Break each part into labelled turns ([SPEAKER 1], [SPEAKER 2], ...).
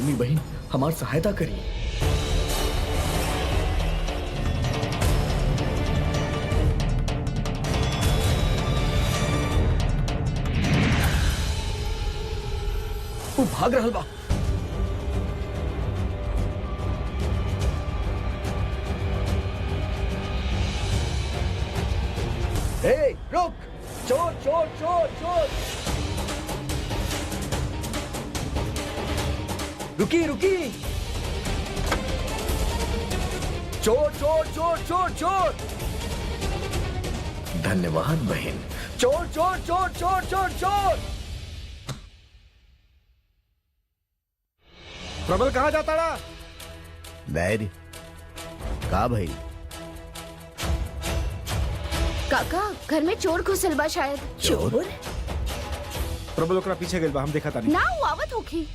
[SPEAKER 1] Mummy बहन हमार सहायता करी। वो भाग रहल बा। ए, रुक! चोर चोर चोर चोर! रुकी रुकी! चोर चोर चोर चोर चोर! धन्यवाद बहन। चोर चोर चोर चोर चोर चोर!
[SPEAKER 2] प्रबल कहाँ जाता रहा?
[SPEAKER 3] धैर्य का भाई?
[SPEAKER 4] काका घर में चोर घुसल बा शायद।
[SPEAKER 3] चोर?
[SPEAKER 2] प्रबल ओकरा पीछे गेल बा, हम देखा तानी।
[SPEAKER 4] ना वो आवत होखी।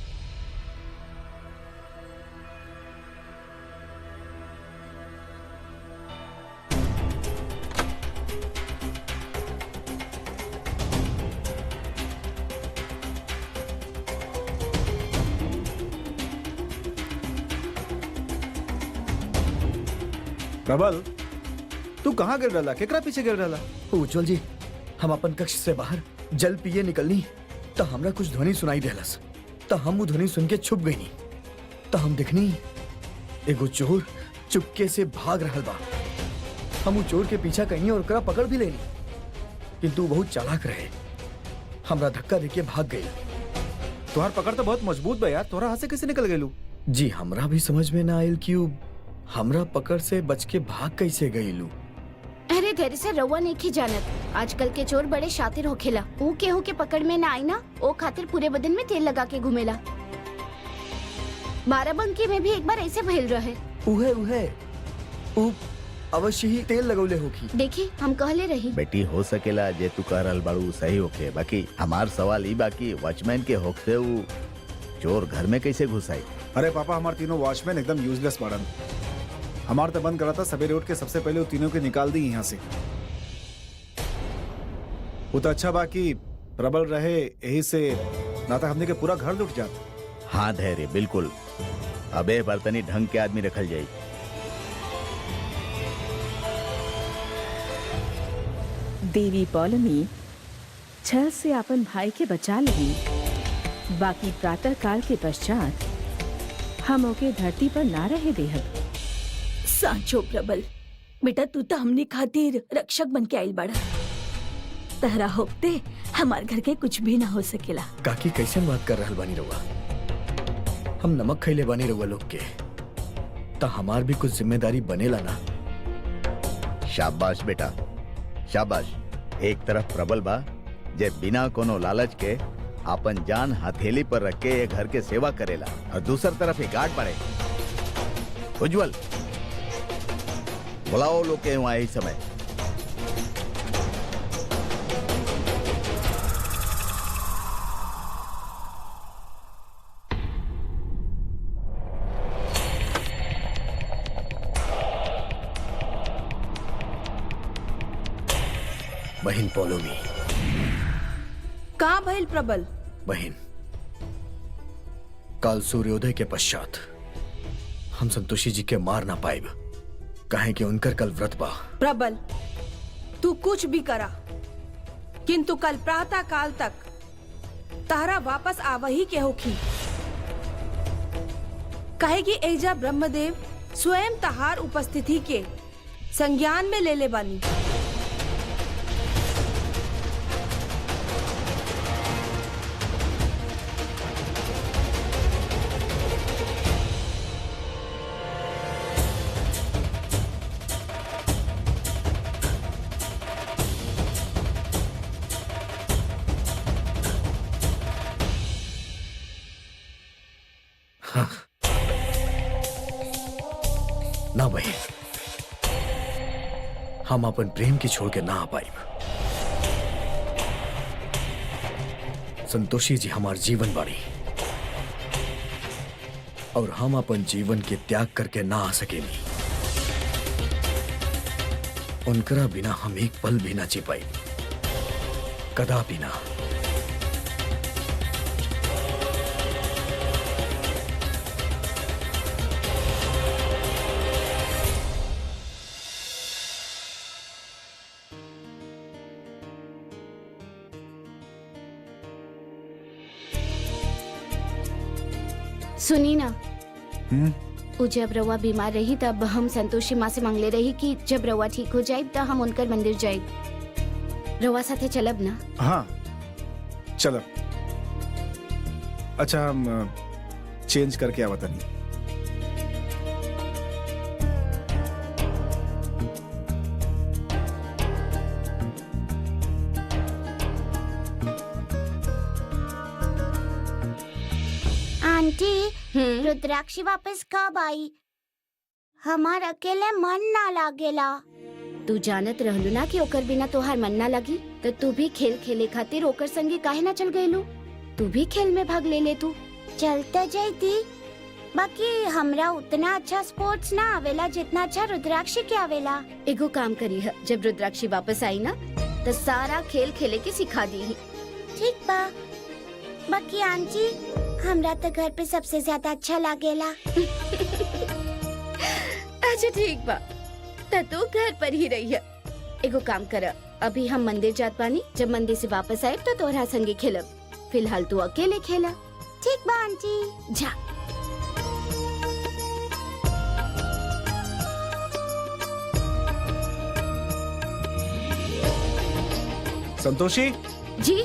[SPEAKER 2] प्रबल तू कहाँ गिर रहा? केकरा पीछे गिर रहा?
[SPEAKER 1] उज्जवल जी, हम अपन कक्ष से बाहर जल पिए निकलनी तो हमरा कुछ ध्वनि सुनाई देलस। तो हम वो ध्वनि सुन के छुप गईनी। तो हम देखनी एगो चोर चुपके से भाग रहल बा। हम वो चोर के पीछा कहीं और ओकरा पकड़ भी लेनी, किंतु वो बहुत चालाक रहे। हमरा धक्का देके भाग गई।
[SPEAKER 2] तुम्हार पकड़ तो बहुत मजबूत बा यार, तोरा हाथ से कैसे निकल गेलू?
[SPEAKER 1] जी हमरा भी समझ में ना आयल कि हमरा पकड़ से बच के भाग कैसे गईलू।
[SPEAKER 4] अरे धैर्य से रउआ नहीं की जानत, आजकल के चोर बड़े शातिर होखेला। ऊ केहू के पकड़ में ना आई ना, ओ खातिर पूरे बदन में तेल लगा के घूमेला। बाराबंकी में भी एक बार ऐसे भइल रहे।
[SPEAKER 1] उहे ऊ अवश्य ही तेल लगौले होगी।
[SPEAKER 4] देखी हम कहले रही।
[SPEAKER 3] बेटी हो सकेला जे तू कह रहल बाड़ू सही होके, बाकी हमार सवाल ई बाकी वॉचमैन के होखे ऊ चोर घर में कैसे घुसाई?
[SPEAKER 2] अरे पापा, हमार तीनों वॉचमैन एकदम यूजलेस बाड़न। हमार तो बंद करा था, सवेरे उठ के सबसे पहले वो तीनों के निकाल दी यहाँ से। वो तो अच्छा बाकी प्रबल रहे, यही से ना तो हमने के पूरा घर लुट जाता।
[SPEAKER 3] हाँ धैर्य, बिल्कुल। अबे बर्तनी ढंग के आदमी रखल जाई।
[SPEAKER 5] देवी पौलमी छल से अपन भाई के बचा लगी। बाकी प्रातः काल के पश्चात हम ओके धरती पर ना रहे देहब।
[SPEAKER 6] सांचो प्रबल, बेटा तू तो हमने खातिर रक्षक बन के आइल बड़ा। तहरा होते हमार घर के कुछ भी ना हो सकेला।
[SPEAKER 1] काकी कैसे बात कर रहल बानी रउआ? हम नमक खैले बानी रउआ लोग के, तो हमार भी कुछ जिम्मेदारी बनेला ना।
[SPEAKER 3] शाबाश बेटा, शाबाश। एक तरफ प्रबल बा जे बिना कोनो लालच के अपन जान हथेली पर रख के ये घर के सेवा करेला, और दूसर तरफ एक गार्ड पड़े। उज्जवल, बुलाओ लोग के वहां इस समय।
[SPEAKER 1] बहन पौलोमी।
[SPEAKER 6] कहाँ भइल प्रबल?
[SPEAKER 1] बहन, काल सूर्योदय के पश्चात हम संतोषी जी के मार ना पाएब, कहें कि उनकर कल व्रत बा।
[SPEAKER 6] प्रबल, तू कुछ भी करा, किंतु कल प्रातः काल तक तारा वापस आवही के होखी। कहे कि एजा ब्रह्मदेव स्वयं तहार उपस्थिति के संज्ञान में ले ले बानी।
[SPEAKER 1] ना बहन, हम अपन प्रेम की छोड़ के ना आ पाई। संतोषी जी हमार जीवन बाड़ी, और हम अपन जीवन के त्याग करके ना आ सकेनी। उनकरा बिना हम एक पल भी ना जी पाई, कदापि ना।
[SPEAKER 4] सुनी ना,
[SPEAKER 2] हम्म,
[SPEAKER 4] उ जब रवा बीमार रही तब हम संतोषी माँ से मांगले रही कि जब रवा ठीक हो जाए तो हम उनकर मंदिर जाए। रवा साथे चलब ना?
[SPEAKER 2] हाँ चलो। अच्छा हम चेंज करके आवत नहीं।
[SPEAKER 4] आंटी, रुद्राक्षी वापस कब आई? हमार अकेले मन ना लागेला। तू जानत रहलू ना कि ओकर बिना तोहार मन ना लगी, तो तू भी खेल खेले खातिर ओकर संगे काहे ना चल गईलू? तू भी खेल में भाग ले तू। चलते जैती, बाकी हमरा उतना अच्छा स्पोर्ट्स ना आवेला जितना अच्छा रुद्राक्षी के आवेला। एगो काम करी है, जब रुद्राक्षी वापस आई ना तो सारा खेल खेले के सिखा दी। ठीक बा, बाकी आंटी हमरा तो घर पे सबसे ज्यादा अच्छा लागेला। अच्छा ठीक बा, तो तू घर पर ही रही है। एगो काम कर, अभी हम मंदिर जात बानी, जब मंदिर से वापस आए तो तोहरा संगे खेलब। फिलहाल तू अकेले खेला। ठीक बा आंटी, जा।
[SPEAKER 2] संतोषी
[SPEAKER 4] जी।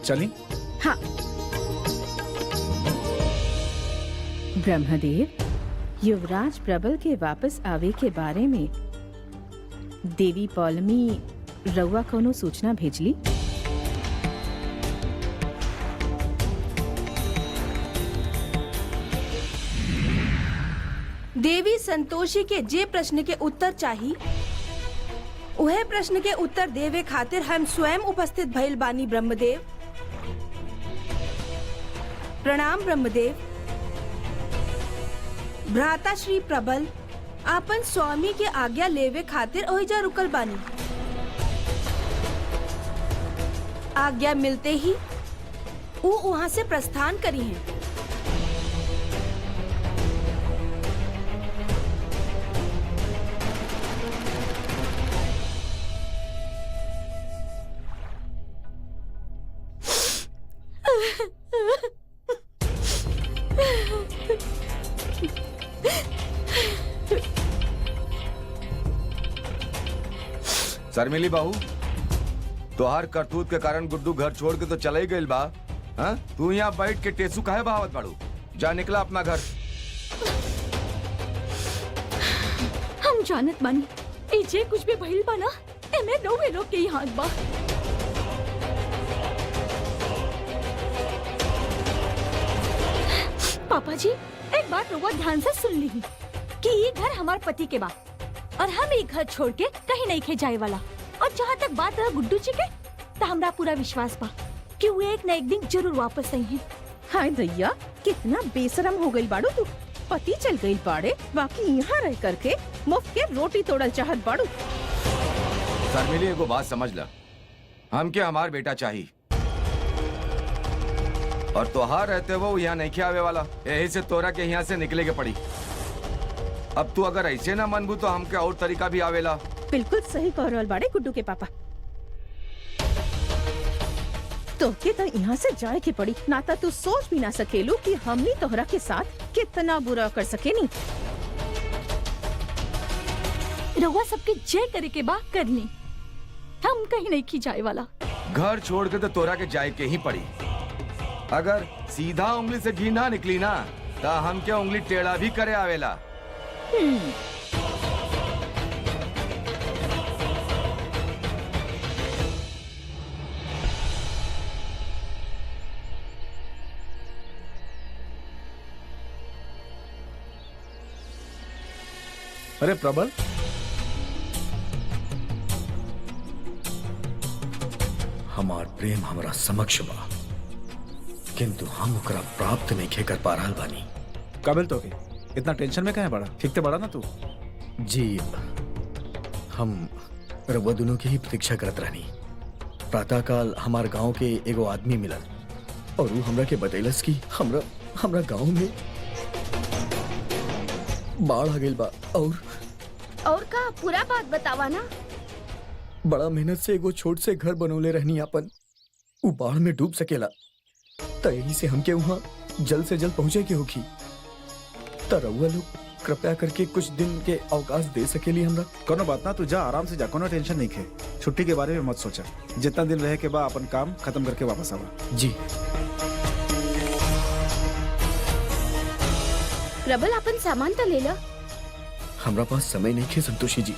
[SPEAKER 2] चली।
[SPEAKER 4] हाँ।
[SPEAKER 5] ब्रह्मदेव, युवराज प्रबल के वापस आवे के बारे में देवी पौलमी रउआ कोनो सूचना भेजली?
[SPEAKER 7] देवी संतोषी के जे प्रश्न के उत्तर चाही उहे प्रश्न के उत्तर देवे खातिर हम स्वयं उपस्थित भइल बानी ब्रह्मदेव। प्रणाम ब्रह्मदेव। भ्राता श्री प्रबल आपन स्वामी के आज्ञा लेवे खातिर ओहिजा रुकल बानी। आज्ञा मिलते ही वो वहाँ से प्रस्थान करी हैं।
[SPEAKER 8] शर्मिली बहू, तोहार करतूत के कारण गुड्डू घर छोड़ के तो चले ही गइल बा। हाँ? तू यहाँ बैठ के टेसू काहे बहावत बाड़ू? जा निकला अपना घर।
[SPEAKER 6] हम जानत बानी ए जे कुछ भी भइल बा ना, एमे रोवे लोग के ही हाथ बा। पापा जी, एक बात रोवा ध्यान से सुन ली कि ये घर हमार पति के बा और हम ये घर छोड़ के कहीं नहीं खे जाए वाला। और जहाँ तक बात रहा गुड्डू जी के, तो हमरा पूरा विश्वास बा कि वो एक न एक दिन जरूर वापस आई हैं।
[SPEAKER 5] हाय दैया, कितना बेशरम हो गई बाड़ू तू। पति चल गई बाड़े, बाकी यहाँ रह करके मुफ्त के रोटी तोड़ल चाहत बाड़ू।
[SPEAKER 8] शर्मिली, एगो बात समझ ला, हमके हमार बेटा चाहिए और तोहार रहते वो यहाँ नहीं आवे वाला। यही से तोरा के यहाँ से निकले के पड़ी। अब तू अगर ऐसे ना मनबू तो हमके और तरीका भी आवेला।
[SPEAKER 5] बिल्कुल सही कह रहल बाड़े गुड्डू के पापा। तो के तो यहाँ से जाए के पड़ी, ना तो तू सोच भी ना सकेलू कि हमनी तोहरा के साथ कितना बुरा कर सकेनी।
[SPEAKER 6] रउआ सबके जय करे के बा करनी, हम कहीं नहीं की जाए वाला।
[SPEAKER 8] घर छोड़ के तो तोरा के जाए के ही पड़ी। अगर सीधा उंगली से घी ना निकली ना तो हमके उंगली टेढ़ा भी करे आवेला।
[SPEAKER 2] अरे प्रबल,
[SPEAKER 1] हमार प्रेम हमरा समक्ष बा, किंतु हम ओकरा प्राप्त नहीं कर पा रहल बानी।
[SPEAKER 2] काबिल तो के इतना टेंशन में कहे बड़ा? ठीक ते बड़ा ना तू?
[SPEAKER 1] जी, हम रउआ दोनों की ही प्रतीक्षा करत रहनी। प्रातः काल हमार गांव के एगो आदमी मिलल और वो हमरा के बतैलस कि हमरा गांव में बाढ़ आ गइल बा।
[SPEAKER 4] और का पूरा बात बतावा ना।
[SPEAKER 1] बड़ा मेहनत से एगो छोट से घर बनौले रहनी अपन, वो बाढ़ में डूब सकेला, त यही से हमके वहाँ जल्द से जल्द पहुंचे के होगी। त रउआ लोग कृपया करके कुछ दिन के अवकाश दे सकेली हमरा।
[SPEAKER 2] कोनो बात ना, तू जा आराम से जा, कोनो टेंशन नहीं खे। छुट्टी के बारे में मत सोचा, जितना दिन रहे के बाद अपन काम खत्म करके वापस आवा।
[SPEAKER 1] जी।
[SPEAKER 4] प्रबल अपन सामान तो ले ला।
[SPEAKER 1] हमरा पास समय नहीं खे संतोषी जी,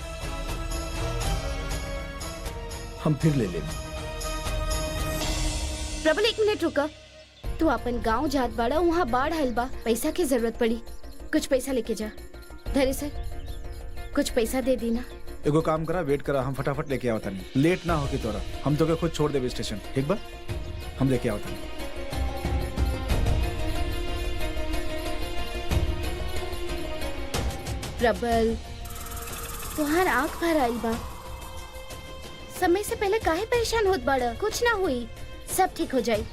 [SPEAKER 1] हम फिर ले लेंगे।
[SPEAKER 4] प्रबल 1 मिनट रुका। तू अपन गांव जात बाड़ा, वहाँ बाढ़ आइल बा, पैसा की जरूरत पड़ी, कुछ पैसा लेके जा। धरे सर, कुछ पैसा दे दी ना।
[SPEAKER 2] एगो काम करा, वेट करा, हम फटाफट लेके आवता नहीं, लेट ना होके तोरा। हम तो के खुद छोड़ देवे स्टेशन, ठीक बा? हम लेके आवता नहीं।
[SPEAKER 4] प्रबल, तुहार आँख भर आइल बा। समय से पहले काहे परेशान होत बाड़ा? कुछ ना हुई, सब ठीक हो जाई।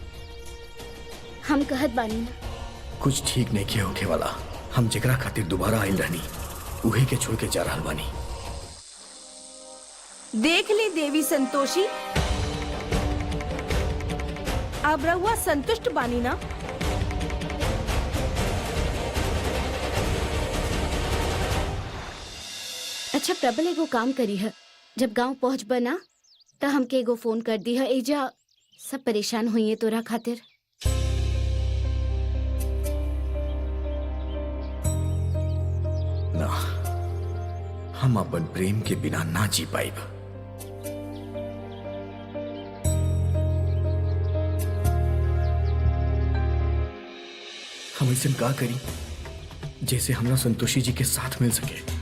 [SPEAKER 4] हम कहत बानी ना।
[SPEAKER 1] कुछ ठीक नहीं किया होके वाला। हम जेकरा खातिर दोबारा आइल रहनी, उहे के छोड़ के जा रहल बानी।
[SPEAKER 7] देख ली देवी संतोषी, अब रहुआ संतुष्ट बानी ना?
[SPEAKER 4] अच्छा प्रबल, एगो काम करी है, जब गांव पहुंच बना तो हमके एगो फोन कर दी है। एजा सब परेशान हुई है तोरा खातिर।
[SPEAKER 1] ना, हम अपन प्रेम के बिना ना जी पाइब। हम ऐसे का करी जैसे हमरा संतोषी जी के साथ मिल सके।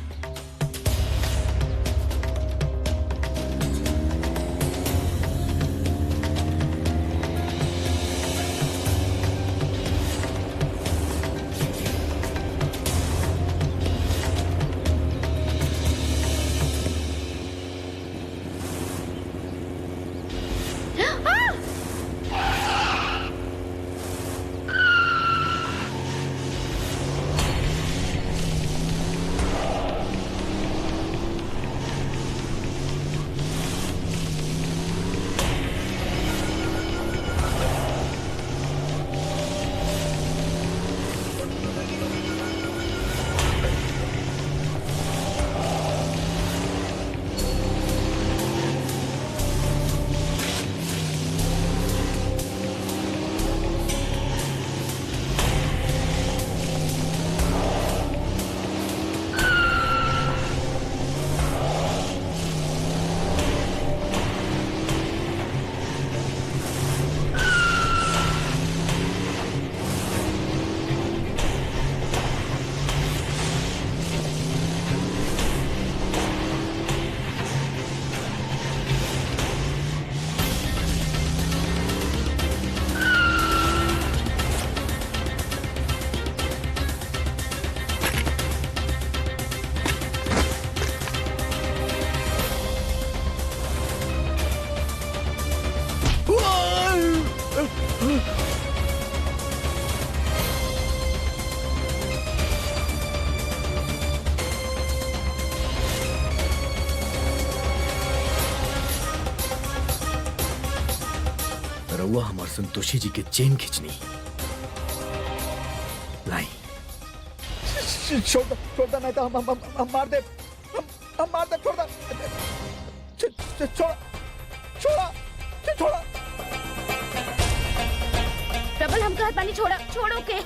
[SPEAKER 1] रउआ हमार संतोषी जी के चेन खींचनी लाई। छोड़ दे, नहीं तो हम मार दे, हम मार दे, छोड़ दे, छोड़ा।
[SPEAKER 4] प्रबल, हम कहत बानी छोड़ा, छोड़ो के।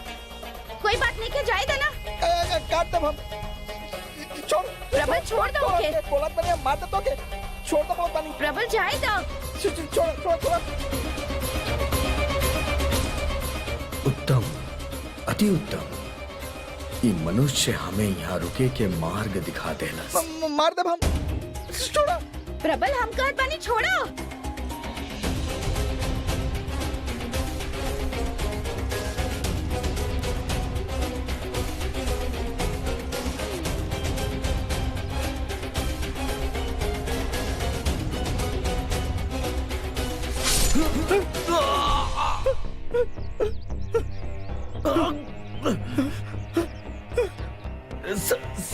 [SPEAKER 4] कोई बात नहीं के, जाए देना।
[SPEAKER 1] काट दे हम। छोड़
[SPEAKER 4] प्रबल, छोड़ दो के।
[SPEAKER 1] बोलत बनी, हम मार दे तो के। छोड़ दो बहुत पानी।
[SPEAKER 4] प्रबल, जाए दो।
[SPEAKER 1] छोड़। उत्तम, अति उत्तम। ये मनुष्य हमें यहाँ रुके के मार्ग दिखा देला। मार दे हम। छोड़ा।
[SPEAKER 4] प्रबल, हम कहत बानी छोड़ो।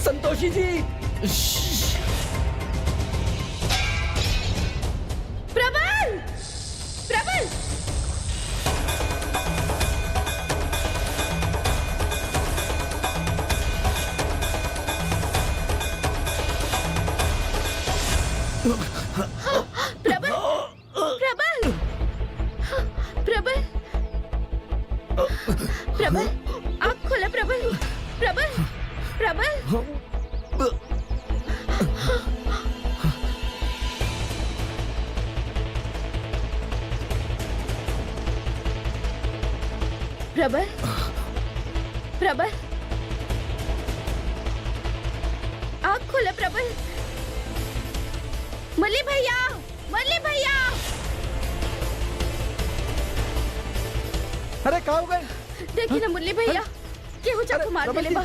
[SPEAKER 1] संतोषी जी।
[SPEAKER 4] प्रबल,
[SPEAKER 5] प्रबल प्रबल आँख खोला प्रबल प्रबल प्रबल प्रबल प्रबल आँख खोला प्रबल मुरली भैया
[SPEAKER 2] अरे का हो गए?
[SPEAKER 5] देखिए ना मुरली भैया केहू चाकू मार
[SPEAKER 2] प्रबल
[SPEAKER 5] देले बा।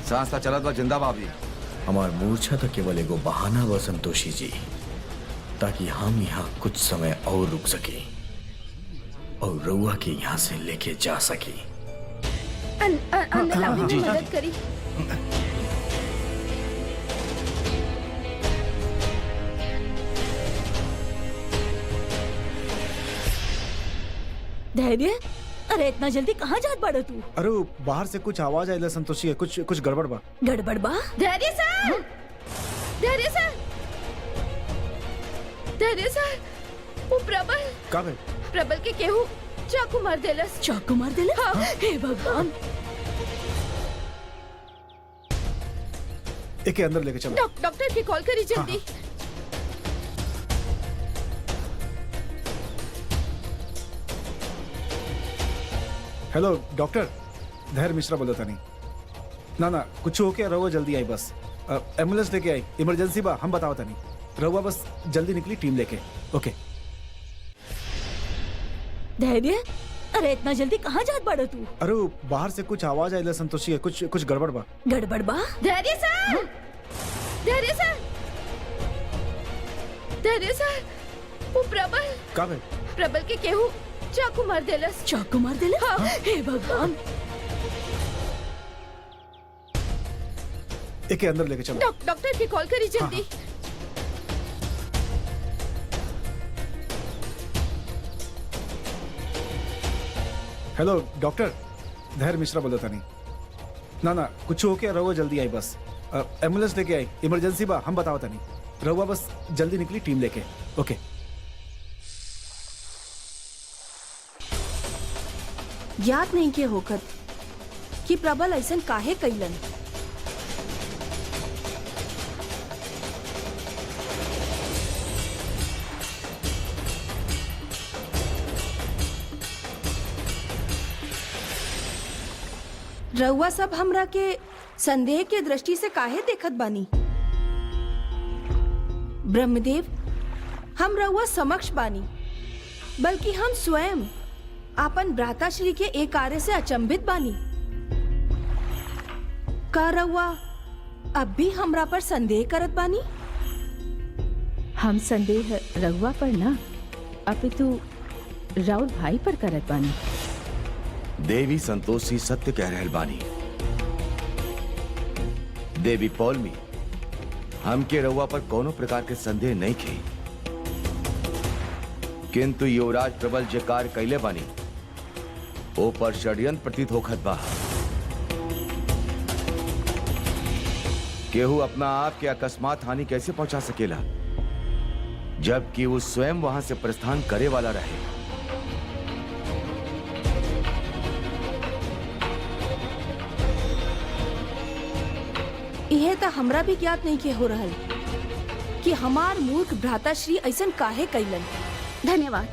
[SPEAKER 8] सांस ता चलत बा जिंदा भाभी।
[SPEAKER 1] हमार मूर्छा तो केवल एगो बहाना बा संतोषी जी, ताकि हम यहाँ कुछ समय और रुक सके और रउआ के यहाँ से लेके जा सके।
[SPEAKER 5] अंदर लावी में मदद करी।
[SPEAKER 6] धैर्य, अरे इतना जल्दी कहाँ जात बाड़ो तू?
[SPEAKER 2] अरे वो बाहर से कुछ आवाज आई संतोषी है, कुछ गड़बड़ बा।
[SPEAKER 6] गड़बड़ बा?
[SPEAKER 5] धैर्य सर, धैर्य सर, धैर्य सर, वो प्रबल
[SPEAKER 2] का भाई?
[SPEAKER 5] प्रबल के केहू चाकू मार देलस।
[SPEAKER 6] चाकू मार देले?
[SPEAKER 5] हाँ।
[SPEAKER 6] हे भगवान।
[SPEAKER 2] एके अंदर लेके चलो।
[SPEAKER 5] डॉक्टर की कॉल करी जल्दी।
[SPEAKER 2] हेलो डॉक्टर, धैर्य मिश्रा बोला था नहीं। ना कुछ हो क्या, रहुआ जल्दी आई बस। एम्बुलेंस लेके आई, इमरजेंसी बा, हम बताओ था नहीं। रहुआ बस जल्दी निकली टीम लेके। ओके।
[SPEAKER 6] धैर्य, अरे इतना जल्दी कहाँ जात बाड़ो तू?
[SPEAKER 2] अरे वो बाहर से कुछ आवाज आई संतोषी है, कुछ गड़बड़ बा।
[SPEAKER 6] गड़बड़ बा?
[SPEAKER 5] धैर्य सर, धैर्य सर, धैर्य सर, वो प्रबल
[SPEAKER 2] का भाई?
[SPEAKER 5] प्रबल के केहू चाकू मार देलस।
[SPEAKER 6] चाकू मार देले?
[SPEAKER 5] हाँ।
[SPEAKER 6] हे भगवान।
[SPEAKER 2] एके अंदर लेके चलो।
[SPEAKER 5] डॉक्टर की कॉल करी जल्दी।
[SPEAKER 2] हेलो डॉक्टर, धैर्य मिश्रा बोला था नहीं। ना कुछ हो क्या, रहुआ जल्दी आई बस। एम्बुलेंस लेके आई, इमरजेंसी बा, हम बताओ था नहीं। रहुआ बस जल्दी निकली टीम लेके। ओके।
[SPEAKER 7] याद नहीं के होखत कि प्रबल ऐसन काहे कैलन। रउआ सब हमरा के संदेह के दृष्टि से काहे देखत बानी? ब्रह्मदेव, हम रउआ समक्ष बानी, बल्कि हम स्वयं आपन भ्राताश्री के एक कार्य से अचंभित बानी। का रउआ अब भी हमरा पर संदेह करत बानी?
[SPEAKER 5] हम संदेह रघुआ पर ना, अपितु राउर भाई पर करत बानी।
[SPEAKER 8] देवी संतोषी सत्य कह रहल बानी। देवी पौलमी, हमके रउआ पर कोनो प्रकार के संदेह नहीं खे, किंतु युवराज प्रबल जे कार्य कैले बानी ओ पर षड्यंत्र प्रतीत होखत बा। केहू अपना आप के अकस्मात हानि कैसे पहुंचा सकेला, जबकि वो स्वयं वहां से प्रस्थान करे वाला रहे।
[SPEAKER 7] यह तो हमरा भी ज्ञात नहीं के हो रहल कि हमार मूर्ख भ्राताश्री ऐसन काहे कैलन।
[SPEAKER 5] धन्यवाद।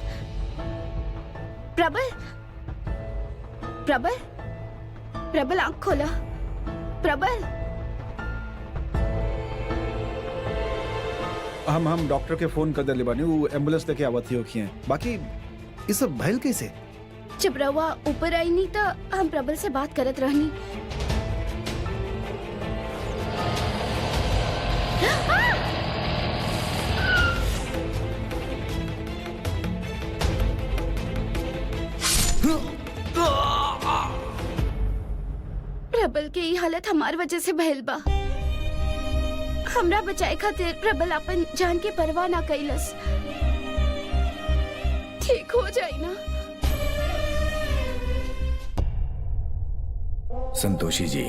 [SPEAKER 5] प्रबल, प्रबल, प्रबल आँख खोला। प्रबल,
[SPEAKER 2] हम डॉक्टर के फोन कर दे बानी, वो एम्बुलेंस लेके आवत ही होखी हैं। बाकी ये सब भइल कैसे?
[SPEAKER 5] जब रवा ऊपर आई नहीं तो हम प्रबल से बात करत रहनी। प्रबल के ई हालत हमार वजह से भइल बा। हमरा बचाए खातिर प्रबल अपन जान के परवाह ना कैलस। ठीक हो जाई ना?
[SPEAKER 1] संतोषी जी,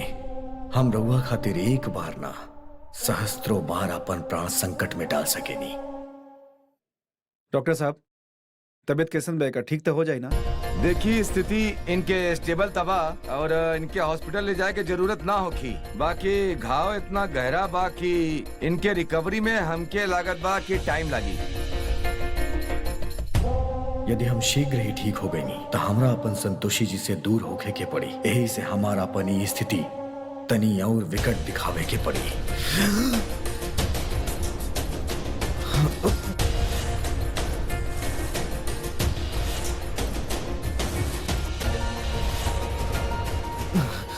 [SPEAKER 1] हम रउआ खातिर एक बार ना सहस्त्रों बार अपन प्राण संकट में डाल सकेनी।
[SPEAKER 2] डॉक्टर साहब, तबीयत कैसन बे का? ठीक तो हो जाए ना?
[SPEAKER 8] देखी स्थिति इनके स्टेबल तबा और इनके हॉस्पिटल ले जाए के जरूरत ना होखी। बाकी घाव इतना गहरा बा कि इनके रिकवरी में हमके लागत बा कि टाइम लगी।
[SPEAKER 1] यदि हम शीघ्र ही ठीक हो गई नहीं तो हमरा अपन संतोषी जी से दूर होके के पड़ी। यही से हमारा अपन ये स्थिति तनी और विकट दिखावे के पड़ी।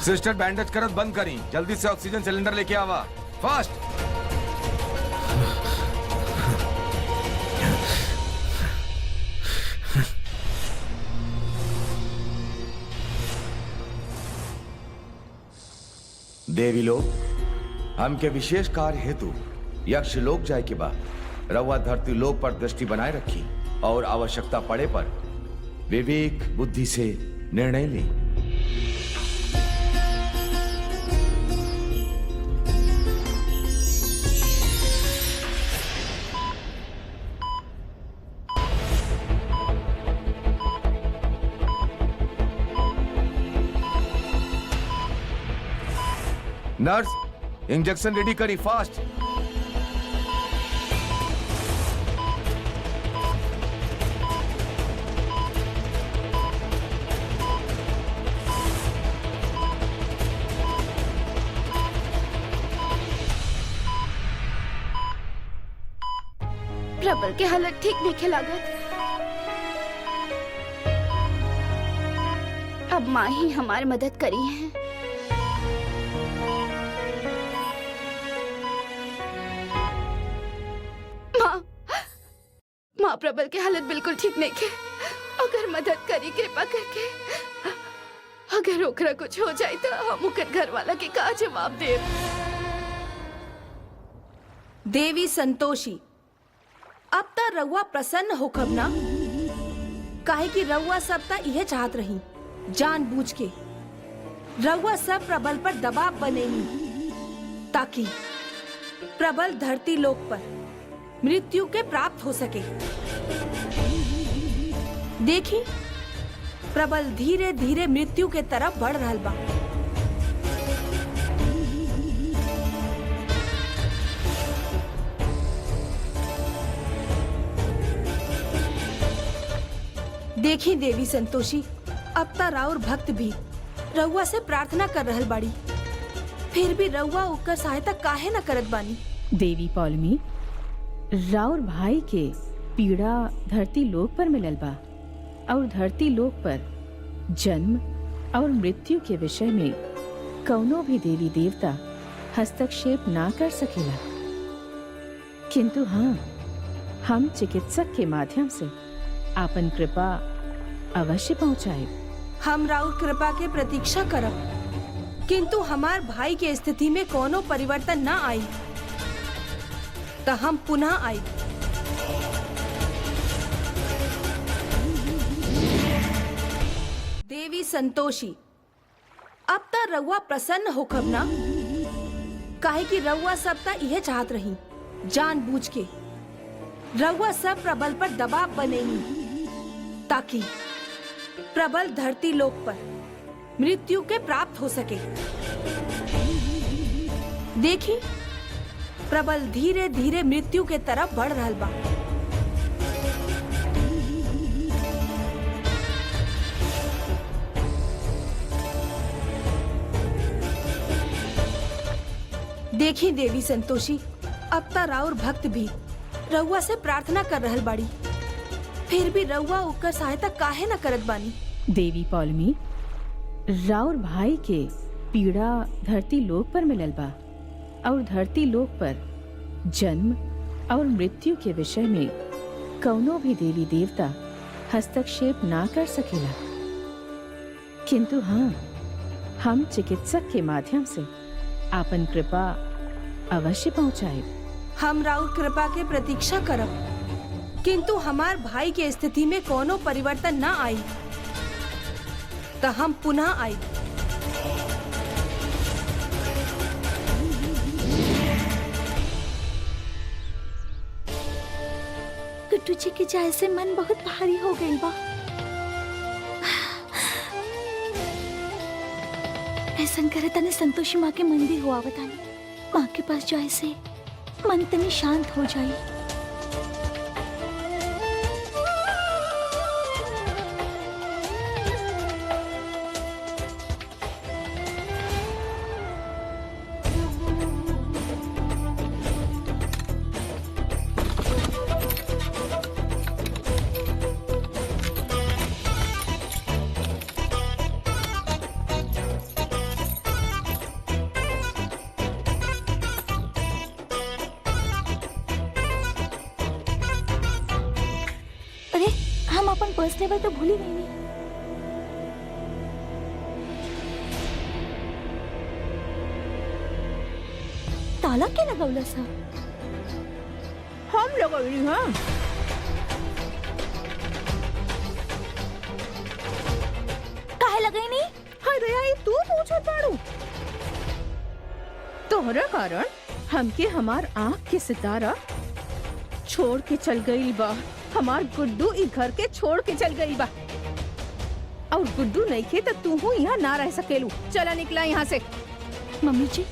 [SPEAKER 8] सिस्टर बैंडेज करत बंद करी, जल्दी से ऑक्सीजन सिलेंडर लेके आवा, फास्ट। देवी लोग हमके विशेष कार्य हेतु यक्ष लोक जाए के बाद रवा धरती लोक पर दृष्टि बनाए रखी और आवश्यकता पड़े पर विवेक बुद्धि से निर्णय ली। नर्स, इंजेक्शन रेडी करी, फास्ट।
[SPEAKER 4] प्रबल के हालत ठीक नहीं खिलागत। अब माँ ही हमारी मदद करी है। माँ प्रबल के हालत बिल्कुल ठीक नहीं है। अगर मदद करी कृपा करके, अगर ओकरा कुछ हो जाए तो हम ओकर घर वाला के का जवाब दे।
[SPEAKER 7] देवी संतोषी, अब त रउआ प्रसन्न होखब ना? काहे कि रउआ सब त इहे चाहत रही, जानबूझ के रउआ सब प्रबल पर दबाव बनेनी ताकि प्रबल धरती लोक पर मृत्यु के प्राप्त हो सके। देखी, प्रबल धीरे धीरे मृत्यु के तरफ बढ़ रहल बा। देखी देवी संतोषी, अब त राउर भक्त भी रउआ से प्रार्थना कर रहल बाड़ी, फिर भी रउआ ओकर सहायता काहे न करत बानी?
[SPEAKER 5] देवी पौलमी, राउर भाई के पीड़ा धरती लोक पर मिलल बा और धरती लोक पर जन्म और मृत्यु के विषय में कौनो भी देवी देवता हस्तक्षेप ना कर सकेला। किंतु हाँ, हम चिकित्सक के माध्यम से आपन कृपा अवश्य पहुँचाए।
[SPEAKER 7] हम राउर कृपा के प्रतीक्षा करब, किंतु हमार भाई के स्थिति में कोनो परिवर्तन ना आई तो हम पुनः आई। देवी संतोषी, अब त रउआ प्रसन्न होखब ना? काहे कि रउआ सब त इहे चाहत रही, जानबूझ के रउआ सब प्रबल पर दबाव बनेनी ताकि प्रबल धरती लोक पर मृत्यु के प्राप्त हो सके। देखी, प्रबल धीरे धीरे मृत्यु के तरफ बढ़ रहल बा। देखी देवी संतोषी, अब त राउर भक्त भी रउआ से प्रार्थना कर रहल बाड़ी, फिर भी रउआ ओकर सहायता काहे न करत बानी?
[SPEAKER 5] देवी पौलमी, राउर भाई के पीड़ा धरती लोक पर मिलल बा और धरती लोक पर जन्म और मृत्यु के विषय में कौनो भी देवी देवता हस्तक्षेप ना कर सकेला। किंतु हाँ, हम चिकित्सक के माध्यम से आपन कृपा अवश्य पहुँचाए।
[SPEAKER 7] हम राउर कृपा के प्रतीक्षा करब, किंतु हमार भाई के स्थिति में कोनो परिवर्तन ना आई तो हम पुनः आई।
[SPEAKER 6] गुड्डू जी के जाए से मन बहुत भारी हो गई बा। ऐसा करे तने संतोषी माँ के मंदिर हुआ बतानी, माँ के पास जाए से मन तनी शांत हो जाए। अरे हम अपन पर्स लेवल तो भूल ही गई। ताला के लगौला सा?
[SPEAKER 5] हम लगौली हां।
[SPEAKER 6] काहे लगई नहीं?
[SPEAKER 5] हाय रे आई तू पूछत बाड़ू। तोहरा कारण हमके हमार आँख के सितारा छोड़ के चल गई बा। हमार गुड्डू ई घर के छोड़ के चल गई बा। और गुड्डू नहीं खे तो तू हूँ यहाँ ना रह सकेलू। चला निकला यहाँ से।
[SPEAKER 6] मम्मी जी,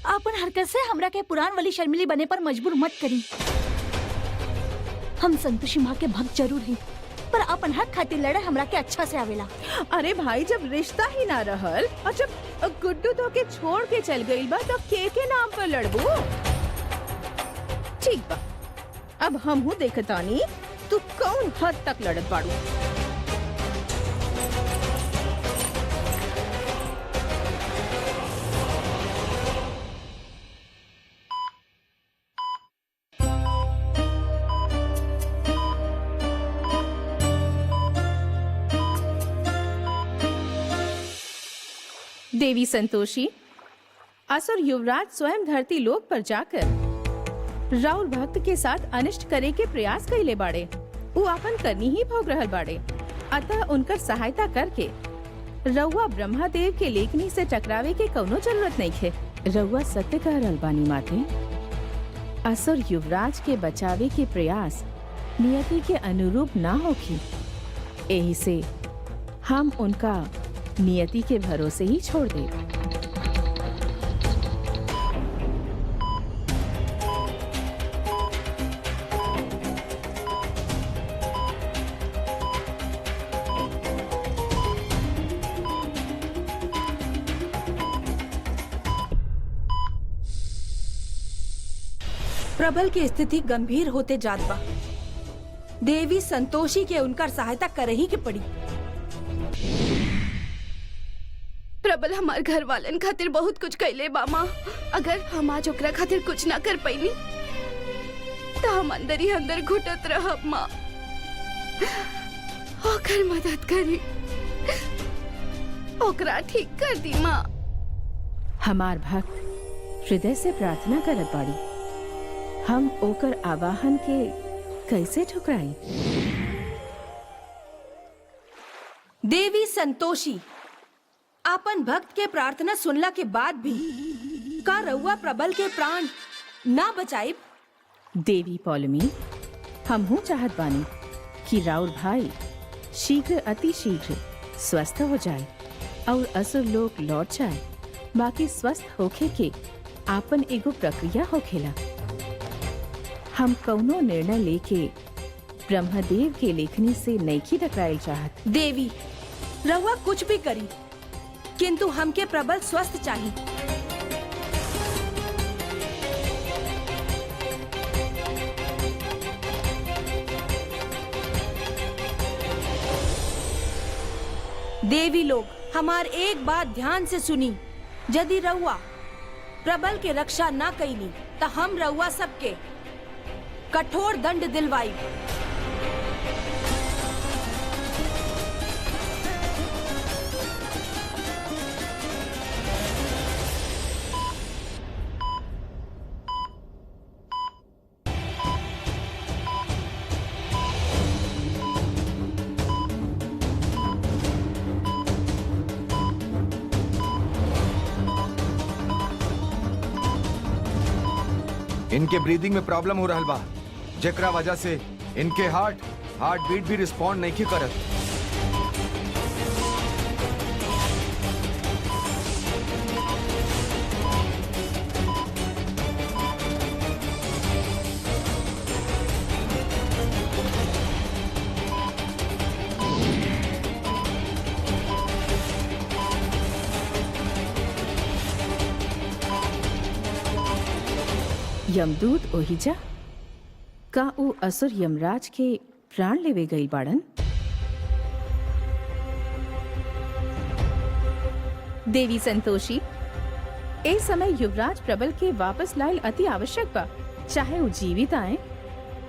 [SPEAKER 6] अपन हरकत से हमरा के पुरान वाली शर्मिली बने पर मजबूर मत करी। हम संतोषी माँ के भक्त जरूर हैं, पर अपन हक खातिर लड़े हमरा के अच्छा से आवेला।
[SPEAKER 5] अरे भाई जब रिश्ता ही ना रहल और जब गुड्डू तो के छोड़ के चल गई बा तो के नाम पर लड़बू? ठीक बा, अब हम हूँ देखतानी तू कौन हद तक लड़त बाड़ू। देवी संतोषी, असुर युवराज स्वयं धरती लोक पर जाकर राउर भक्त के साथ अनिष्ट करे के प्रयास कइले बाड़े। वो अपन करनी ही भोग रहल बाड़े, अतः उनकर सहायता करके रउआ ब्रह्मादेव के लेखनी से टकरावे के कौनो जरूरत नहीं है। रउआ सत्य कह रहल बानी माते। असुर युवराज के बचावे के प्रयास नियति के अनुरूप ना होखी, यही से हम उनका नियति के भरोसे ही छोड़ दे।
[SPEAKER 7] प्रबल की स्थिति गंभीर होते जात बा। देवी संतोषी के उनकर सहायता करही के पड़ी।
[SPEAKER 9] प्रबल हमार घर वालन खातिर बहुत कुछ कैले बा माँ। अगर हम आज ओकरा खातिर कुछ ना कर पैनी तो हम अंदर ही अंदर घुटत रहब माँ। ओकर मदद करी, ओकरा ठीक कर दी माँ।
[SPEAKER 5] हमार भक्त हृदय से प्रार्थना करत बाड़ी, हम ओकर आवाहन के कैसे ठुकराई?
[SPEAKER 7] देवी संतोषी, आपन भक्त के प्रार्थना सुनला के बाद भी का रउआ प्रबल के प्राण ना बचाइब?
[SPEAKER 5] देवी पौलमी, हम हूँ चाहत बानी कि राउर भाई शीघ्र अति शीघ्र स्वस्थ हो जाए और असुर लोक लौट जाए। बाकी स्वस्थ होखे के आपन एगो प्रक्रिया होखेला। हम कौनो निर्णय लेके ब्रह्मदेव के लेखनी से नइखी टकराइल चाहत।
[SPEAKER 7] देवी, रउआ कुछ भी करी, किंतु हमके प्रबल स्वस्थ चाहिए। देवी लोग, हमार एक बात ध्यान से सुनी। यदि रउआ प्रबल के रक्षा ना कईली तो हम रउआ सबके कठोर दंड दिलवाई।
[SPEAKER 8] इनके ब्रीदिंग में प्रॉब्लम हो रहल बा, जेकरा वजह से इनके हार्ट बीट भी रिस्पॉन्ड नहीं की करत।
[SPEAKER 5] यमदूत ओहिजा का ऊ असुर यमराज के प्राण लेवे गई बाड़न। देवी संतोषी, ए समय युवराज प्रबल के वापस लायल अति आवश्यक बा, चाहे वो जीवित आए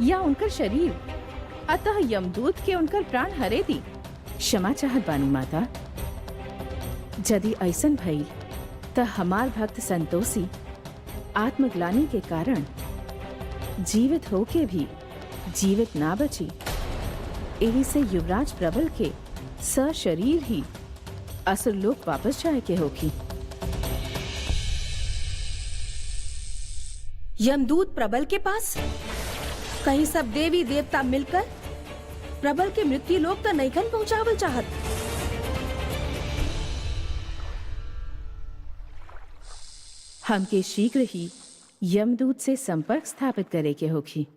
[SPEAKER 5] या उनकर शरीर। अतः यमदूत के उनकर प्राण हरे दी। क्षमा चाहत बानी माता। यदि ऐसन भइल त हमार भक्त संतोषी आत्मग्लानि के कारण जीवित होके भी जीवित ना बची। यही से युवराज प्रबल के सशरीर ही असुर लोक वापस जाए के होखी।
[SPEAKER 7] यमदूत प्रबल के पास? कहीं सब देवी देवता मिलकर प्रबल के मृत्यु लोक तो नैखन पहुंचावल चाहत।
[SPEAKER 5] हमके शीघ्र ही यमदूत से संपर्क स्थापित करे के होखी।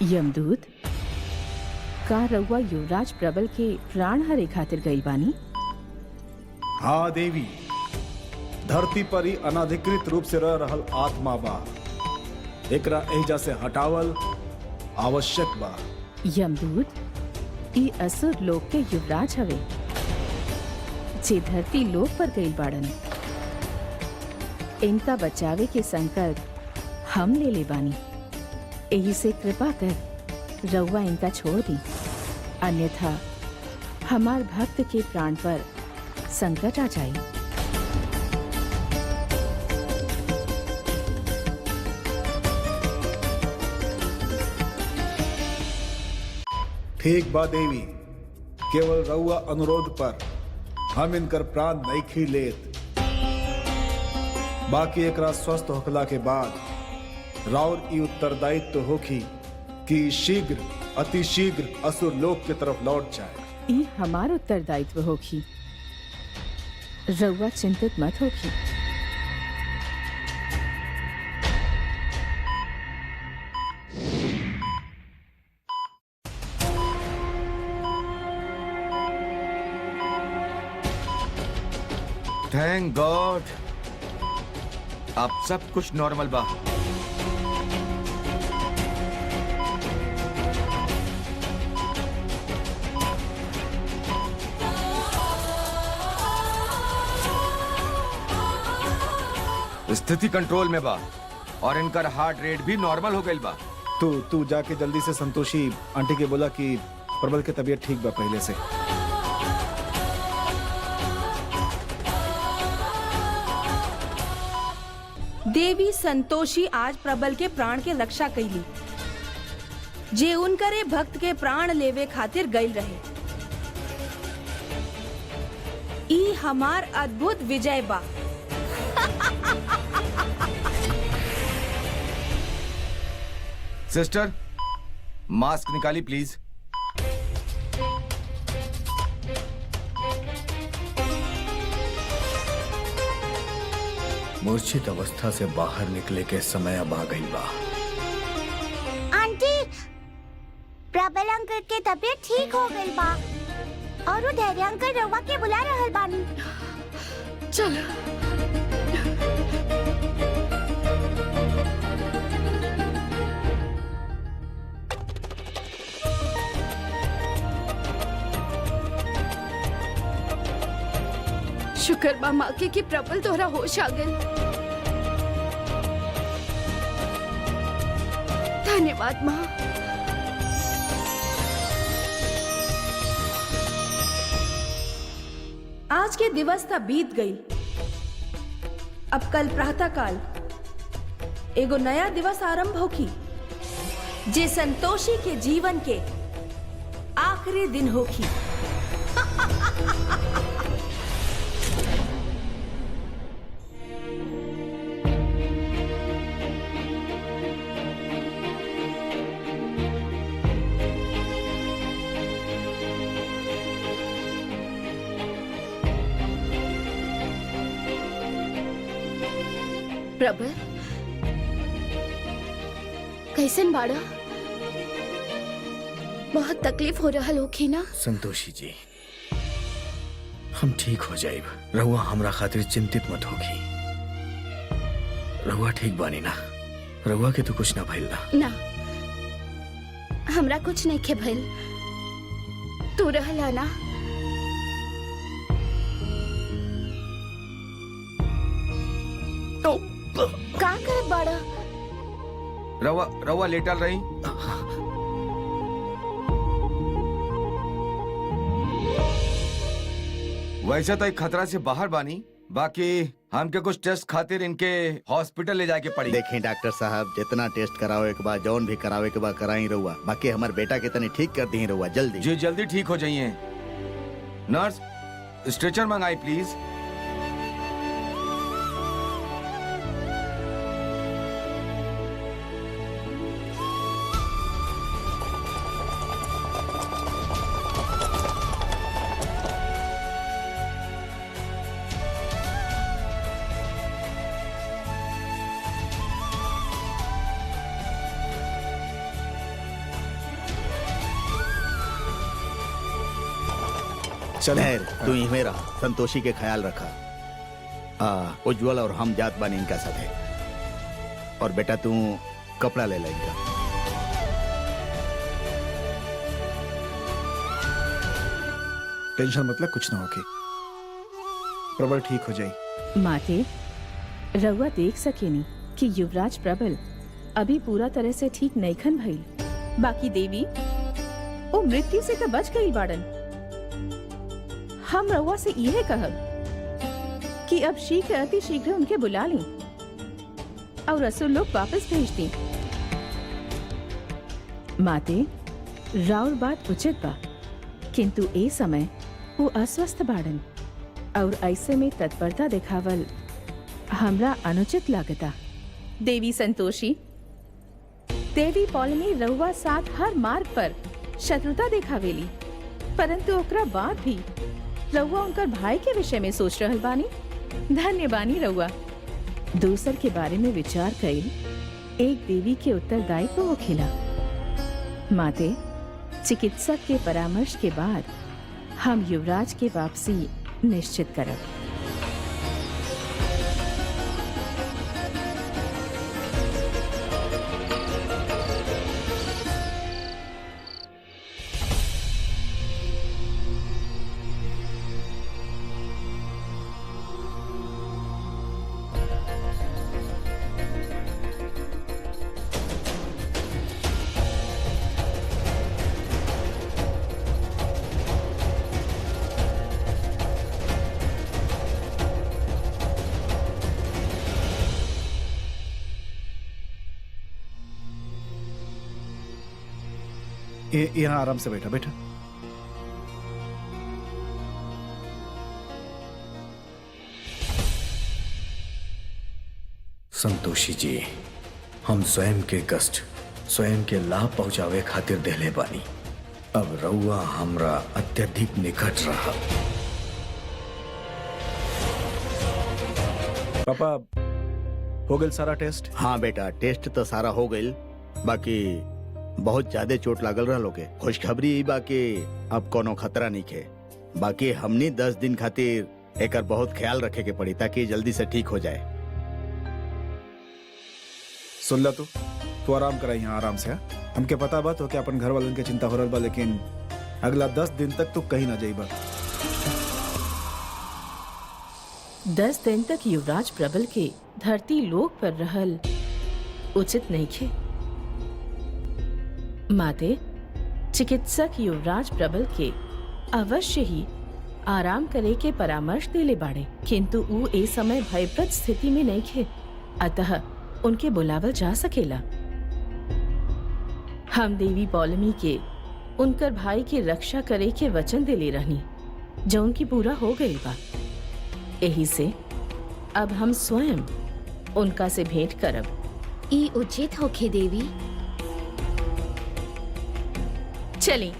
[SPEAKER 5] यमदूत, का रउआ युवराज प्रबल के प्राण हरे खातिर गई बानी?
[SPEAKER 2] हाँ देवी, धरती पर ही अनाधिकृत रूप से रह रहल आत्मा बा, एकरा एहिजा से हटावल आवश्यक बा।
[SPEAKER 5] यमदूत, ई असुर लोक के युवराज हवे जे धरती लोक पर गई बाड़न। इनका बचावे के संकल्प हम ले ले बानी। यही से कृपा कर रउआ इनका छोड़ दी, अन्यथा हमार भक्त के प्राण पर संकट आ जाए।
[SPEAKER 2] ठीक बा देवी, केवल रउआ अनुरोध पर हम इनकर प्राण नहीं लेत। बाकी एकरा स्वस्थ होखला के बाद राउर ई उत्तरदायित्व होखी कि शीघ्र अति शीघ्र असुर लोक की तरफ लौट जाए।
[SPEAKER 5] ई हमार उत्तरदायित्व होखी, रउआ चिंतित मत होखी।
[SPEAKER 8] थैंक गॉड, अब सब कुछ नॉर्मल बा। स्थिति कंट्रोल में बा और इनकर हार्ट रेट भी नॉर्मल हो गई बा।
[SPEAKER 2] तू जाके जल्दी से संतोषी आंटी के बोला कि प्रबल की तबीयत ठीक बा पहले से।
[SPEAKER 7] देवी संतोषी आज प्रबल के प्राण के रक्षा कैली, जे उनकरे भक्त के प्राण लेवे खातिर गई रहे। ई हमार अद्भुत विजय बा।
[SPEAKER 8] सिस्टर, मास्क निकाली प्लीज।
[SPEAKER 1] मूर्छित अवस्था से बाहर निकले के समय अब आ गई बा।
[SPEAKER 4] आंटी, प्रबल अंकल के तबीयत ठीक हो गई बा और वो धैर्य अंकल रउआ के बुला रहल बानी।
[SPEAKER 9] चलो। शुक्र बा माँ के कि प्रबल तोहरा होश आ गई। धन्यवाद माँ।
[SPEAKER 7] आज के दिवस त बीत गई, अब कल प्रातः काल एगो नया दिवस आरंभ होगी, जे संतोषी के जीवन के आखिरी दिन होगी।
[SPEAKER 9] प्रबल, कैसन बाड़ा? बहुत तकलीफ हो रहा होखी ना?
[SPEAKER 1] संतोषी जी, हम ठीक हो जाइब। रहुआ हमरा खातिर चिंतित मत होगी। रहुआ ठीक बानी ना? रहुआ के तो कुछ ना भइल ना?
[SPEAKER 9] ना, हमरा कुछ नहीं खे भइल। तू रहला ना? का करत बाड़ा?
[SPEAKER 8] रवा लेटल रही। वैसे तो एक खतरा से बाहर बानी, बाकी हमके कुछ टेस्ट खातिर इनके हॉस्पिटल ले जाके पड़ी।
[SPEAKER 3] देखें डॉक्टर साहब, जितना टेस्ट करावे के बाद जौन भी करावे के बाद कराई रहुआ। बाकी हमारे बेटा के तनी ठीक कर दी रहुआ जल्दी।
[SPEAKER 8] जी जल्दी ठीक हो जाइए। नर्स, स्ट्रेचर मंगाई प्लीज।
[SPEAKER 3] खैर तू यहीं रहा, संतोषी के ख्याल रखा। उज्जवल और हम जात बानी इनका साथ है। और बेटा तू कपड़ा ले लेगा।
[SPEAKER 2] टेंशन मतलब कुछ ना होके, प्रबल ठीक हो जाए।
[SPEAKER 5] माते, रउआ देख सकेनी कि युवराज प्रबल अभी पूरा तरह से ठीक नईखन भइल। बाकी देवी वो मृत्यु से तो बच गई बाड़न। हम रउआ से यह कहब कि अब शीघ्र अति शीघ्र उनके बुला लें और रसूल लोग वापस भेज दें। माते, राउर बात उचित बा, किंतु ए समय वो अस्वस्थ बाड़न और ऐसे में तत्परता दिखावल हमरा अनुचित लागता। देवी संतोषी, देवी पौलमी रउआ साथ हर मार्ग पर शत्रुता दिखावेली, परंतु ओकरा बाद भी रउआ उनकर भाई के विषय में सोच रहल बानी। धन्य बानी रउआ। दूसर के बारे में विचार कईल एक देवी के उत्तरदायित्व होखेला। माते, चिकित्सक के परामर्श के बाद हम युवराज के वापसी निश्चित करब।
[SPEAKER 2] यहाँ आराम से बैठा बैठा।
[SPEAKER 1] संतोषी जी, हम स्वयं के कष्ट स्वयं के लाभ पहुंचावे खातिर देले बानी। अब रउआ हमरा अत्यधिक निकट रहा।
[SPEAKER 2] पापा, हो गई सारा टेस्ट?
[SPEAKER 3] हाँ बेटा, टेस्ट तो सारा हो गई। बाकी बहुत ज्यादा चोट लागल रहा लोगे। खुशखबरी ई बाकी अब कोनो खतरा नहीं है। बाकी हमनी 10 दिन खातिर एकर बहुत ख्याल रखे के पड़ी ताकि जल्दी से ठीक हो जाए।
[SPEAKER 2] सुन ला तू आराम करा यहाँ आराम से। हमके पता बात हो कि अपन घर वालन के चिंता हो रहा बा, लेकिन अगला 10 दिन तक तू कहीं ना जाइबा।
[SPEAKER 5] 10 दिन तक युवराज प्रबल के धरती लोक पर रहल उचित नहीं खे। माते, चिकित्सक युवराज प्रबल के अवश्य ही आराम करे के परामर्श देले बाड़े, किंतु ऊ ए समय भयप्रद स्थिति में नहीं खे, अतः उनके बुलावल जा सकेला। हम देवी पौलमी के उनकर भाई की रक्षा करे के वचन देले रहनी, जो उनकी पूरा हो गई बा। यही से अब हम स्वयं उनका से भेंट करब।
[SPEAKER 4] ई उचित होखे देवी।
[SPEAKER 5] चली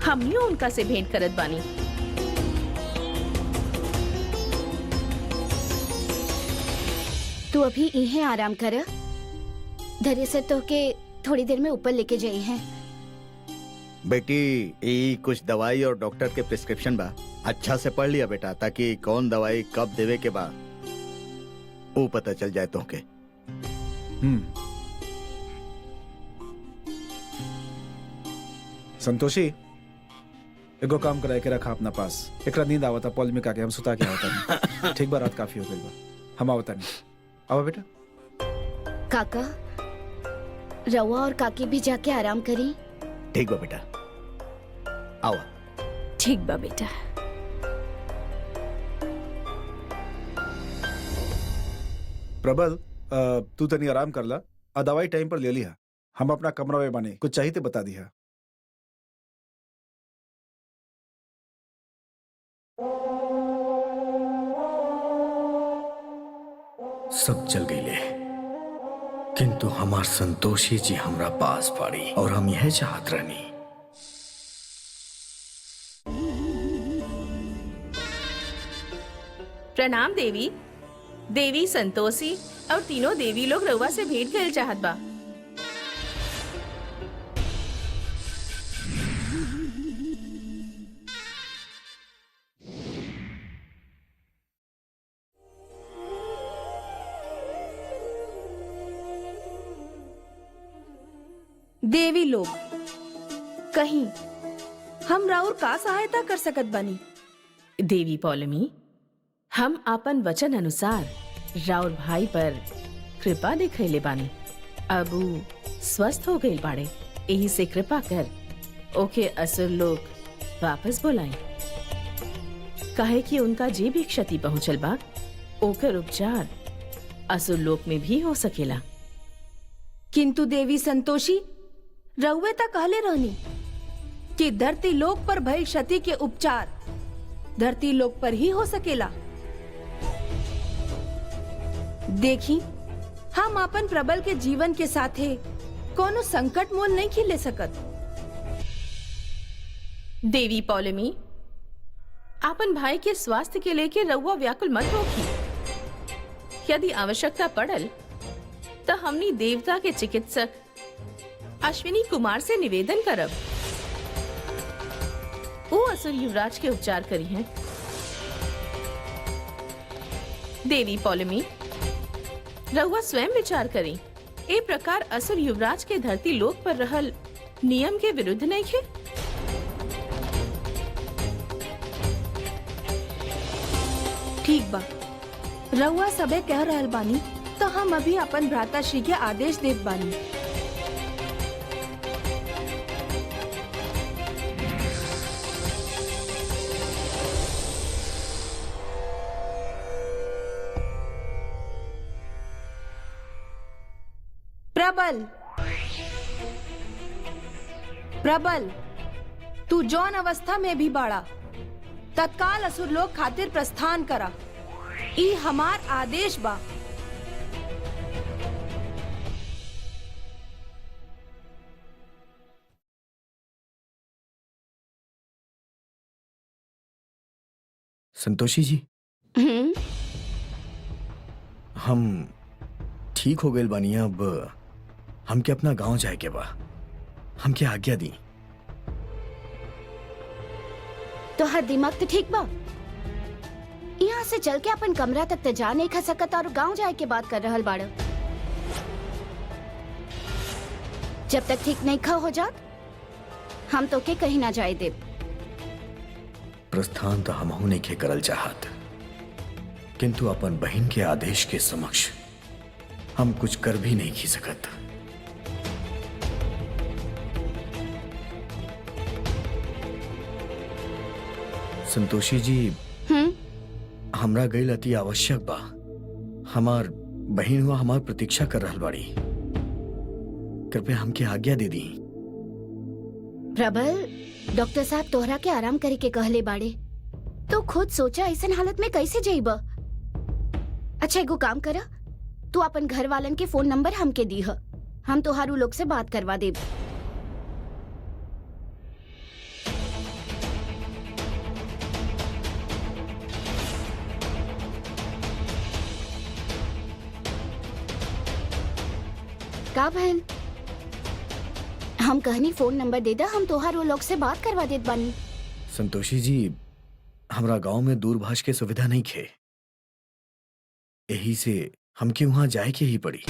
[SPEAKER 5] हमनियो उनका से भेंट करत बानी।
[SPEAKER 4] तू अभी इहे आराम कर, धैर्य से तो के थोड़ी देर में ऊपर लेके जाई है।
[SPEAKER 3] बेटी ये कुछ दवाई और डॉक्टर के प्रिस्क्रिप्शन बा, अच्छा से पढ़ लिया बेटा, ताकि कौन दवाई कब देवे के बा वो पता चल जाए तो के।
[SPEAKER 2] संतोषी, एगो काम कराए के रखा अपना पास। एकरा नींद आवता, पॉल के हम सुता के आवता। ठीक बा, रात काफी हो गई बा, हम आवता नहीं। आवा बेटा।
[SPEAKER 4] काका, रवा और काकी भी जाके आराम करी।
[SPEAKER 3] ठीक बा बेटा, आओ।
[SPEAKER 6] ठीक बा बेटा।
[SPEAKER 2] प्रबल, तू तनी आराम कर ला, दवाई टाइम पर ले लिया। हम अपना कमरा में बने, कुछ चाहिए तो बता दिया।
[SPEAKER 1] सब चल गईले, किंतु हमार संतोषी जी हमरा पास पड़ी और हम यह चाहत रहनी।
[SPEAKER 5] प्रणाम देवी। देवी संतोषी और तीनों देवी लोग रउआ से भेंट करे चाहत बा।
[SPEAKER 7] देवी लोग, कहीं हम राउर का सहायता कर सकत बनी?
[SPEAKER 5] देवी पौलमी, हम आपन वचन अनुसार राउर भाई पर कृपा दिखैले बानी। अब ऊ स्वस्थ हो गई बाड़े, यही से कृपा कर ओके असुर लोग वापस बुलाएं। काहे कि उनका जे भी क्षति पहुंचल बा, ओकर उपचार असुर लोक में भी हो सकेला।
[SPEAKER 7] किंतु देवी संतोषी, रउवे ता कहले रहनी कि धरती लोक पर भइल क्षति के उपचार धरती लोक पर ही हो सकेला। देखी, हम अपन प्रबल के जीवन के साथे कोनो संकट मोल नहीं खिले सकत।
[SPEAKER 5] देवी पौलमी, आपन भाई के स्वास्थ्य के लेके रउआ व्याकुल मत होखी। यदि आवश्यकता पड़ल तो हमनी देवता के चिकित्सक अश्विनी कुमार से निवेदन करब, वो असुर युवराज के उपचार करी हैं। देवी पौलमी, रउआ स्वयं विचार करी, ए प्रकार असुर युवराज के धरती लोक पर रहल नियम के विरुद्ध नहीं खे।
[SPEAKER 7] ठीक बा, रउआ सबे कह रहल बानी तो हम अभी अपन भ्राता श्री के आदेश देत बानी। प्रबल, प्रबल, तू जौन अवस्था में भी बाड़ा, तत्काल असुर लोग खातिर प्रस्थान करा। ई हमार आदेश बा।
[SPEAKER 1] संतोषी जी, हम ठीक हो गए बानी। अब हमके अपना गांव जाए के बा, हमके आज्ञा दी।
[SPEAKER 4] तो हर दिमाग तो ठीक बा। यहाँ से चल के अपन कमरा तक तो जा नहीं खा सकत और गांव जाए के बात कर रहल बाड़। जब तक ठीक नहीं खा हो जात, हम तो के कहीं ना जाए देव।
[SPEAKER 1] प्रस्थान तो हमहू नहीं के करल चाहत, किंतु अपन बहन के आदेश के समक्ष हम कुछ कर भी नहीं की सकत। संतोषी जी,
[SPEAKER 9] हम्म
[SPEAKER 1] हमरा गईल अति आवश्यक बा। हमार बहन हुआ हमार प्रतीक्षा कर रहल बाड़ी। कृपया हमके आज्ञा दे दी।
[SPEAKER 4] प्रबल, डॉक्टर साहब तोहरा के आराम करे के कहले बाड़े, तो खुद सोचा ऐसन हालत में कैसे जाइब। अच्छा एगो काम कर, तू अपन घर वालन के फोन नंबर हमके दीह, हम तोहारू लोग से बात करवा देब। का भइल? हम कहनी फोन नंबर दे दा, हम तोहारू लोग से बात करवा देत बानी।
[SPEAKER 1] संतोषी जी, हमरा गांव में दूरभाष के सुविधा नहीं खे, यही से हमके वहां जाए के ही पड़ी।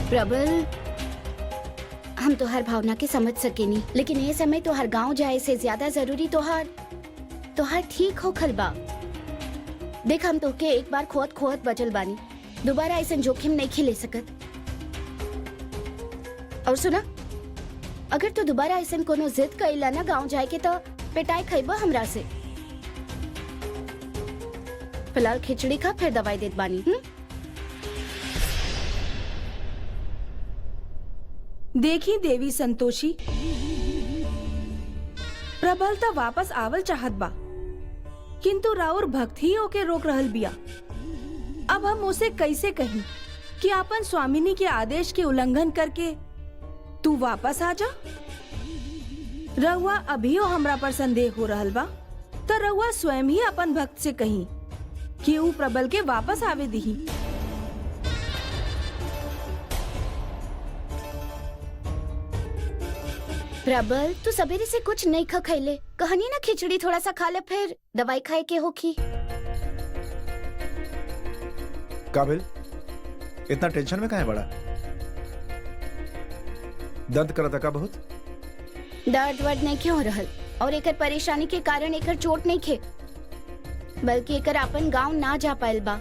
[SPEAKER 4] प्रबल, हम तोहार भावना के समझ सकेनी, लेकिन ये समय तोहार गांव जाए से ज्यादा जरूरी तोहार ठीक हो खलबा। देख, हम तोके एक बार खोत बचल बानी, दोबारा ऐसा जोखिम नहीं खिले सकत। और सुना, अगर तू दोबारा ऐसा कोनो जिद कइला ना गांव जाए के, तो पिटाई खइबा हमरा से। फिलहाल खिचड़ी खा, फिर दवाई देत बानी।
[SPEAKER 7] देखी देवी संतोषी, प्रबल तो वापस आवल चाहत बा, किंतु राउर भक्त ही ओके रोक रहल बिया। अब हम उसे कैसे कहीं कि आपन स्वामिनी के आदेश के उल्लंघन करके तू वापस आ जा। रहुआ अभियो हमरा पर संदेह हो रहल बा, तो रहुआ स्वयं ही अपन भक्त से कहीं कि ऊ प्रबल के वापस आवे दही।
[SPEAKER 4] प्रबल, तू सवेरे से कुछ नहीं खइले, कहनी ना खिचड़ी थोड़ा सा खा ले, फिर दवाई खाए के होखी।
[SPEAKER 2] काबिल, इतना टेंशन में काहे बड़ा? दर्द करता का बहुत?
[SPEAKER 4] दर्द वर्द नहीं क्यों रहल, और एकर परेशानी के कारण एकर चोट नहीं खे, बल्कि एकर अपन गांव ना जा पायल बा।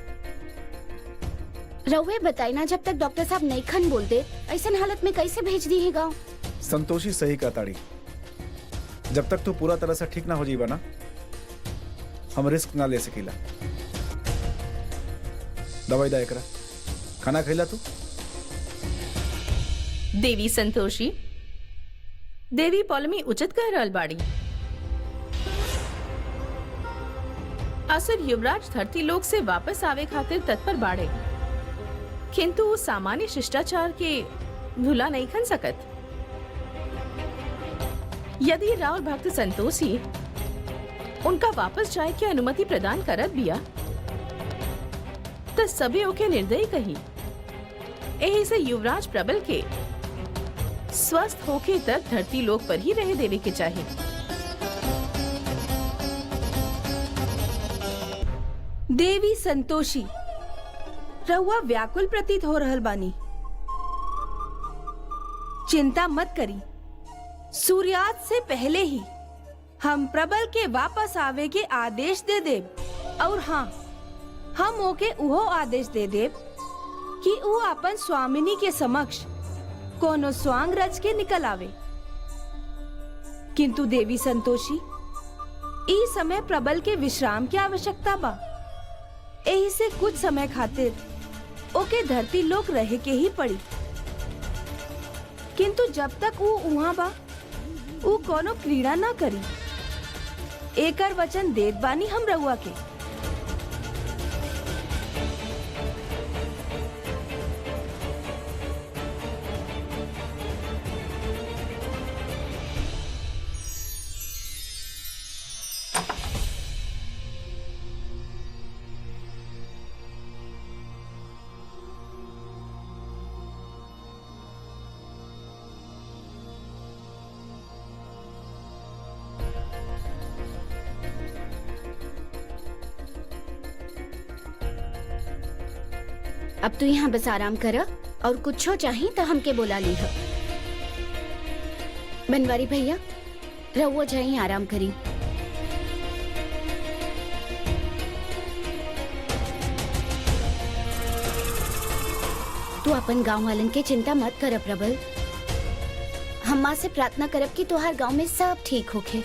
[SPEAKER 4] रहुए बताई ना, जब तक डॉक्टर साहब नहीं खन बोल दे, ऐसन हालत में कैसे भेज दी है गांव?
[SPEAKER 2] संतोषी सही कहताड़ी, जब तक तू पूरा तरह से ठीक ना हो जाइबा ना, हम रिस्क ना ले सकीला। दवाई दा एकरा, खाना खइला तू?
[SPEAKER 5] देवी संतोषी, देवी पौलमी उचित कह रहल बाड़ी। असुर युवराज धरती लोक से वापस आवे खातिर तत्पर बाड़े, किंतु वो सामान्य शिष्टाचार के भुला नहीं खन सकत। यदि राउर भक्त संतोषी उनका वापस जाए की अनुमति प्रदान करत बिया, तो सभी ओके निर्दयी कही। यही से युवराज प्रबल के स्वस्थ होके तक धरती लोक पर ही रह देवे के चाहिए।
[SPEAKER 7] देवी संतोषी, रहुआ व्याकुल प्रतीत हो रहल बानी। चिंता मत करी, सूर्यास्त से पहले ही हम प्रबल के वापस आवे के आदेश दे देब। और हाँ, हम ओके उहो आदेश दे देब कि वो अपन स्वामिनी के समक्ष कोनो स्वांग रच के निकल आवे। किंतु देवी संतोषी, इस समय प्रबल के विश्राम की आवश्यकता बा। यही से कुछ समय खातिर ओके धरती लोक रहे के ही पड़ी। किंतु जब तक वो वहां बा, वो कोनो क्रीड़ा ना करी, एकर वचन देत बानी हम रहुआ के।
[SPEAKER 4] अब तू यहाँ बस आराम कर, और कुछ हो चाहिए तो हमके बोला ली है। बनवारी भैया, रहुआ जाइए आराम करी। तू अपन गांव वालन के चिंता मत कर प्रबल, हम माँ से प्रार्थना करब कि तोहार गांव में सब ठीक होखे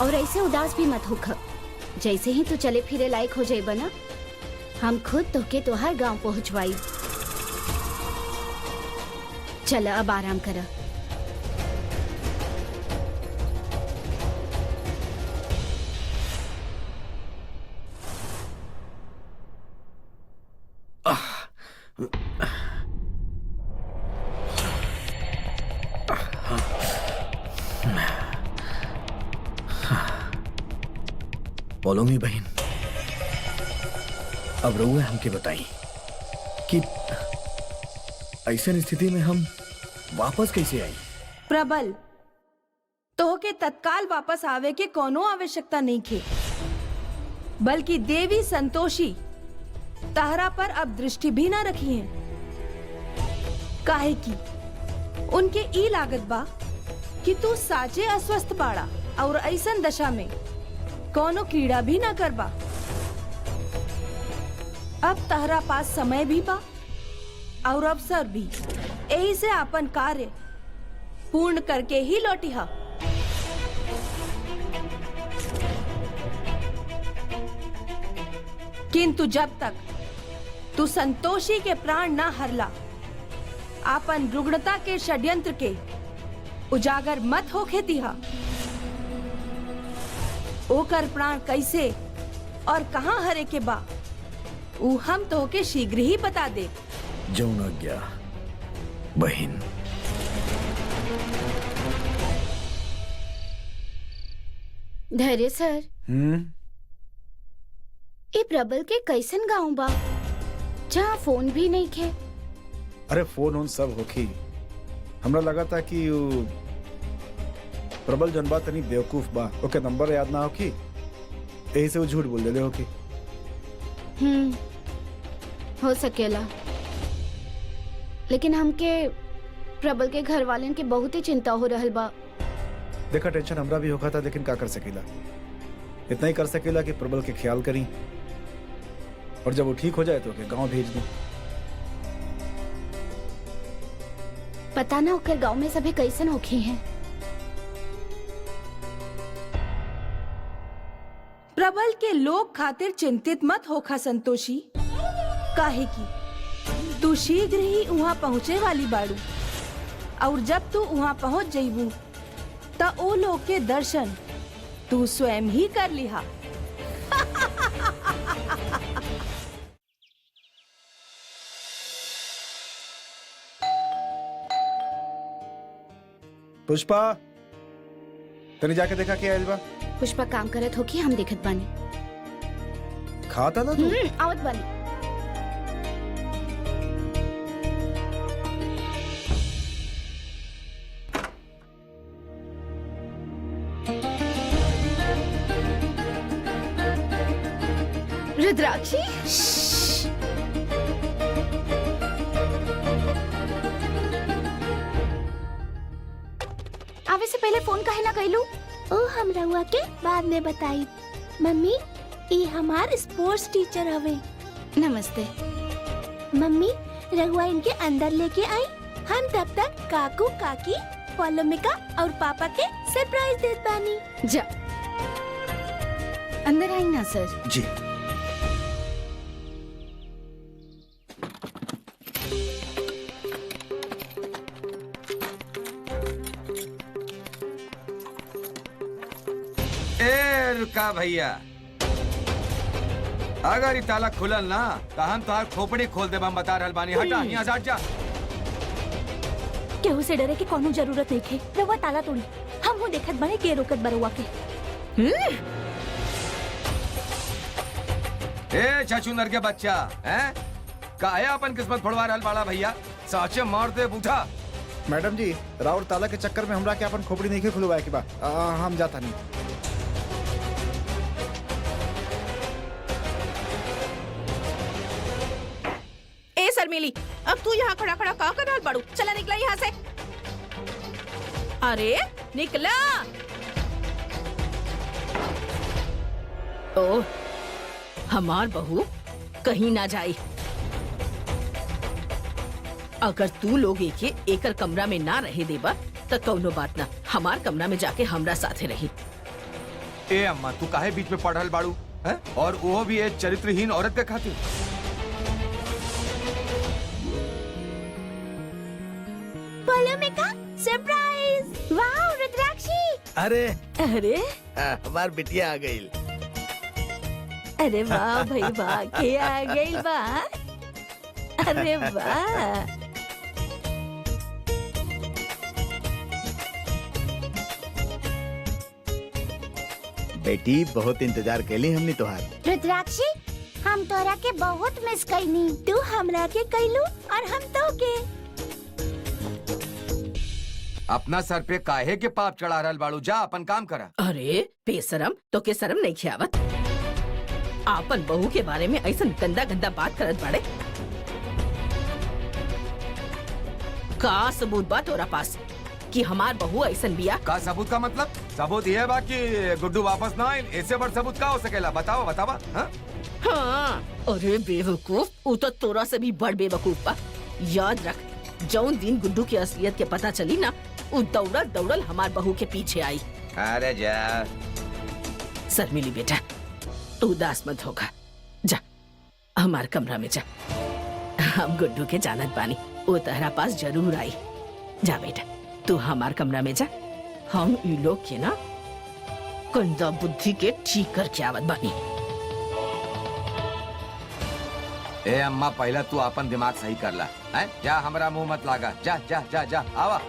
[SPEAKER 4] और ऐसे उदास भी मत होख। जैसे ही तू चले फिरे लायक हो जाए बना, हम खुद तोके तोहार गांव पहुंचवाई। चल अब आराम कर।
[SPEAKER 1] बोलोगी बहन, अब रहुए हमके बताई कि ऐसे स्थिति में हम वापस कैसे आई।
[SPEAKER 7] प्रबल, तोहके तत्काल वापस आवे के कोनो आवश्यकता नहीं खे, बल्कि देवी संतोषी तहरा पर अब दृष्टि भी ना रखी है। काहे की उनके ई लागत बा कि तू साचे अस्वस्थ बाड़ा और ऐसन दशा में कोनो क्रीड़ा भी ना करबा। अब तहरा पास समय भी बा और अवसर भी, यही से अपन कार्य पूर्ण करके ही लौटिहा। किंतु जब तक तू संतोषी के प्राण ना हरला, अपन रुग्णता के षड्यंत्र के उजागर मत होके दिहा। ओकर प्राण कैसे और कहां हरे के बा ऊ हम तोहके शीघ्र ही बता दे।
[SPEAKER 1] जौन आज्ञा बहन।
[SPEAKER 4] धैर्य सर, ये प्रबल के कैसन गांव बा जहाँ फोन भी नहीं खे?
[SPEAKER 2] अरे फोन उन सब होखी। हमरा लगा था कि उ प्रबल जनबा तनी बेवकूफ बा, ओके नंबर याद ना होखी, यही से वो झूठ बोल देले होखी।
[SPEAKER 4] हो सकेला, लेकिन हमके प्रबल के घर वाले के बहुत ही चिंता हो रहल बा।
[SPEAKER 2] देखा टेंशन हमरा भी होगा था, लेकिन क्या कर सकेला, इतना ही कर सकेला कि प्रबल के ख्याल करी और जब वो ठीक हो जाए तो ओके गांव भेज दूं।
[SPEAKER 4] पता ना ओकर गांव में सभी कैसन होखे हैं।
[SPEAKER 7] प्रबल के लोग खातिर चिंतित मत होखा संतोषी, काहे की तू शीघ्र ही वहां पहुंचे वाली बाड़ू और जब तू वहां पहुंच जाइबू त ओ लोग के दर्शन तू स्वयं ही कर लिहा।
[SPEAKER 2] पुष्पा, तने जाके देखा क्या आइल बा?
[SPEAKER 4] पुष्पा काम करत होखी, हम देखत बानी।
[SPEAKER 2] खाता ना तू?
[SPEAKER 4] आवत बानी।
[SPEAKER 9] रुद्राक्षी,
[SPEAKER 4] आवे से पहले फोन काहे ना कइलू?
[SPEAKER 10] ओ हम रहुआ के बाद में बताई। मम्मी, ये हमार स्पोर्ट्स टीचर हवे।
[SPEAKER 4] नमस्ते।
[SPEAKER 10] मम्मी, रहुआ इनके अंदर लेके आई, हम तब तक काकू काकी पौलमिका और पापा के सरप्राइज देत बानी।
[SPEAKER 4] जा अंदर आई ना सर।
[SPEAKER 1] जी।
[SPEAKER 8] रुका भैया, अगर ये ताला खुलल ना तो हम तोहार खोपड़ी खोल देब। हम बता रहल बानी, हटा यहाँ से हट जा।
[SPEAKER 6] केहू से डरे की कोनो जरूरत नहीं थे। रहुआ ताला तोड़ी, हम हो देखत बने के रोकत बरुआ के।
[SPEAKER 8] ए छछूनर के बच्चा, हैं? काहे अपन किस्मत फोड़वा रहल बाड़ा भैया? साचे मार दे बूढ़ा।
[SPEAKER 2] मैडम जी, राउर ताला के चक्कर में हमरा के अपन खोपड़ी नहीं खुलवाए के बा। हम जाता नहीं।
[SPEAKER 7] ए शर्मिली, अब तू यहाँ खड़ा खड़ा का कर रहल बाड़ू? चला निकला यहाँ से। अरे निकला।
[SPEAKER 11] ओ, हमार बहू कहीं ना जाई। अगर तू लोग एके एकर कमरा में ना रहे देबा तो कौनो बात ना, हमार कमरा में जाके हमरा साथे रही।
[SPEAKER 8] ए अम्मा तू काहे बीच में पड़ रहल बाड़ू है? और वो भी एक चरित्रहीन औरत के खातिर।
[SPEAKER 10] पोलोमिका सरप्राइज। वाह रुद्राक्षी।
[SPEAKER 3] अरे
[SPEAKER 6] अरे
[SPEAKER 3] हमार बिटिया आ गई।
[SPEAKER 6] अरे वाह भाई वाह, के आ गई बा। अरे वाह,
[SPEAKER 3] बेटी बहुत इंतजार कैली हमने तोहार।
[SPEAKER 4] रुद्राक्षी, हम तोरा के बहुत मिस कईनी।
[SPEAKER 10] तू हमरा के कैलू और हम तो के।
[SPEAKER 8] अपना सर पे काहे के पाप चढ़ा रहल बाड़ू, जा अपन काम करा।
[SPEAKER 11] अरे बेशरम, तो के शर्म नहीं खियावत? आपन बहू के बारे में ऐसा गंदा गंदा बात करत बाड़े। का सबूत बा तोरा पास कि हमार बहू ऐसा बिया?
[SPEAKER 8] का सबूत का मतलब? सबूत ये बा कि गुड्डू वापस ना आए, इससे बड़ सबूत का हो सकेला? बताओ बतावा। हाँ?
[SPEAKER 11] हाँ, अरे बेवकूफ, वो तो तोरा से भी बड़ बेवकूफ बा। याद रख, जौन दिन गुड्डू की असलियत के पता चली ना, वो दौड़ल दौड़ल हमार बहू के पीछे आई।
[SPEAKER 8] अरे जा।
[SPEAKER 11] शर्मिली बेटा, तू उदास मत होगा, जा हमार कमरा में जा। हम गुड्डू के जानत बानी, वो तहरा पास जरूर आई। जा बेटा, तू हमार कमरा में जा। हम ई लोग के ना गंदा बुद्धि के ठीक करके आवत बानी।
[SPEAKER 8] ए अम्मा, पहला तू अपन दिमाग सही कर ला। हैं? जा, हमरा मुंह मत लागा। जा जा जा जा, आवा।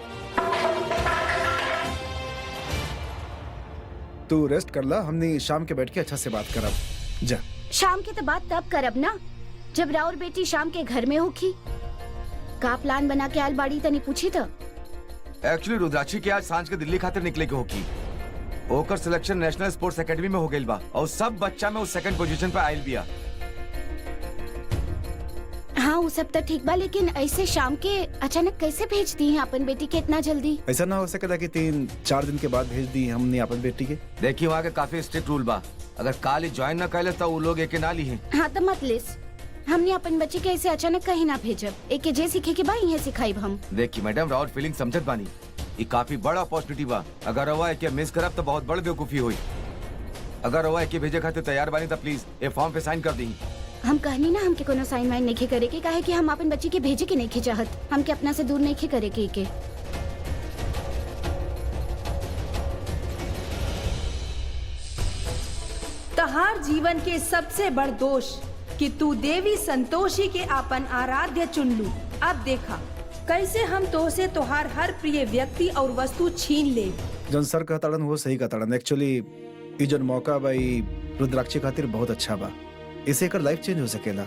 [SPEAKER 2] तू रेस्ट कर ला, हमने शाम के बैठ के अच्छा से बात करब। जा।
[SPEAKER 4] शाम की तो बात तब करब ना जब राउर बेटी शाम के घर में होखी। का प्लान बना के आल बाड़ी तनी पूछी तो।
[SPEAKER 8] एक्चुअली रुद्राक्षी के आज सांझ के दिल्ली खातिर निकले के होगी। ओकर सिलेक्शन नेशनल स्पोर्ट्स एकेडमी में हो गई बा और सब बच्चा में उस सेकंड पोजीशन पे आयल बिया।
[SPEAKER 4] हाँ वो सब तो ठीक बा, लेकिन ऐसे शाम के अचानक कैसे भेज दी हैं अपन बेटी के इतना जल्दी?
[SPEAKER 2] ऐसा ना हो सकेला कि 3-4 दिन के बाद भेज दी हमने अपन बेटी के।
[SPEAKER 8] देखिए वहाँ के काफी स्ट्रिक्ट रूल बा, अगर काली ज्वाइन न कैले तो वो लोग एके ना ली हैं।
[SPEAKER 4] हाँ तो मत लिस, हमने अपन बच्चे के ऐसे अचानक कहीं ना भेजब। एक के जे सीखे के बा इहे सिखाइब हम।
[SPEAKER 8] देखिए मैडम, राउर फीलिंग समझत बानी, ये काफी बड़ा अपॉर्चुनिटी बा। अगर रवा एके मिस करब तो बहुत बड़ बेवकूफी हुई। अगर रवा एके भेजे खातिर तैयार बानी तो प्लीज ये फॉर्म पे साइन कर दी।
[SPEAKER 4] हम कहनी ना हमके कोनो साइन वाइन नहीं करे के, काहे कि हम अपन बच्चे के भेजे के नहीं चाहत, हमके अपना से दूर नहीं करे के।
[SPEAKER 7] तहार जीवन के सबसे बड़ दोष कि तू देवी संतोषी के अपन आराध्य चुन लू। अब देखा कैसे हम तो से तोहार हर प्रिय व्यक्ति और वस्तु छीन ले।
[SPEAKER 2] जन सर कहताड़न वो सही कहताड़न। एक्चुअली ये जन मौका भाई रुद्राक्षी खातिर बहुत अच्छा बा, इसे कर लाइफ चेंज हो सकेला।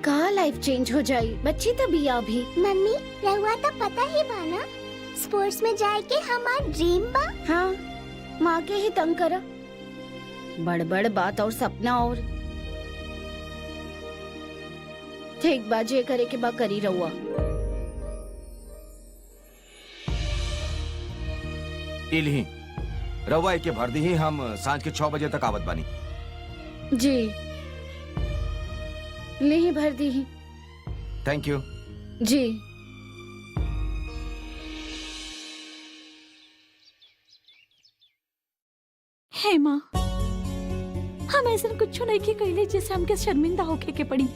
[SPEAKER 4] का लाइफ चेंज हो जाई? बच्ची तो बिया अभी।
[SPEAKER 10] मम्मी रहुआ तो पता ही बा ना, स्पोर्ट्स में जाए के हमार ड्रीम बा।
[SPEAKER 4] हाँ, माँ के ही तंग करा, बड़ बड़ बात और सपना और। ठीक बा, जे करे के बा करी रहुआ।
[SPEAKER 8] इलही रवा के भर दी ही, हम सांझ के 6 बजे तक आवत बानी।
[SPEAKER 4] जी ले ही भर दी ही।
[SPEAKER 8] थैंक यू
[SPEAKER 4] जी।
[SPEAKER 6] हे माँ, हम ऐसा कुछ नहीं की कहले जैसे हमके शर्मिंदा होके के पड़ी।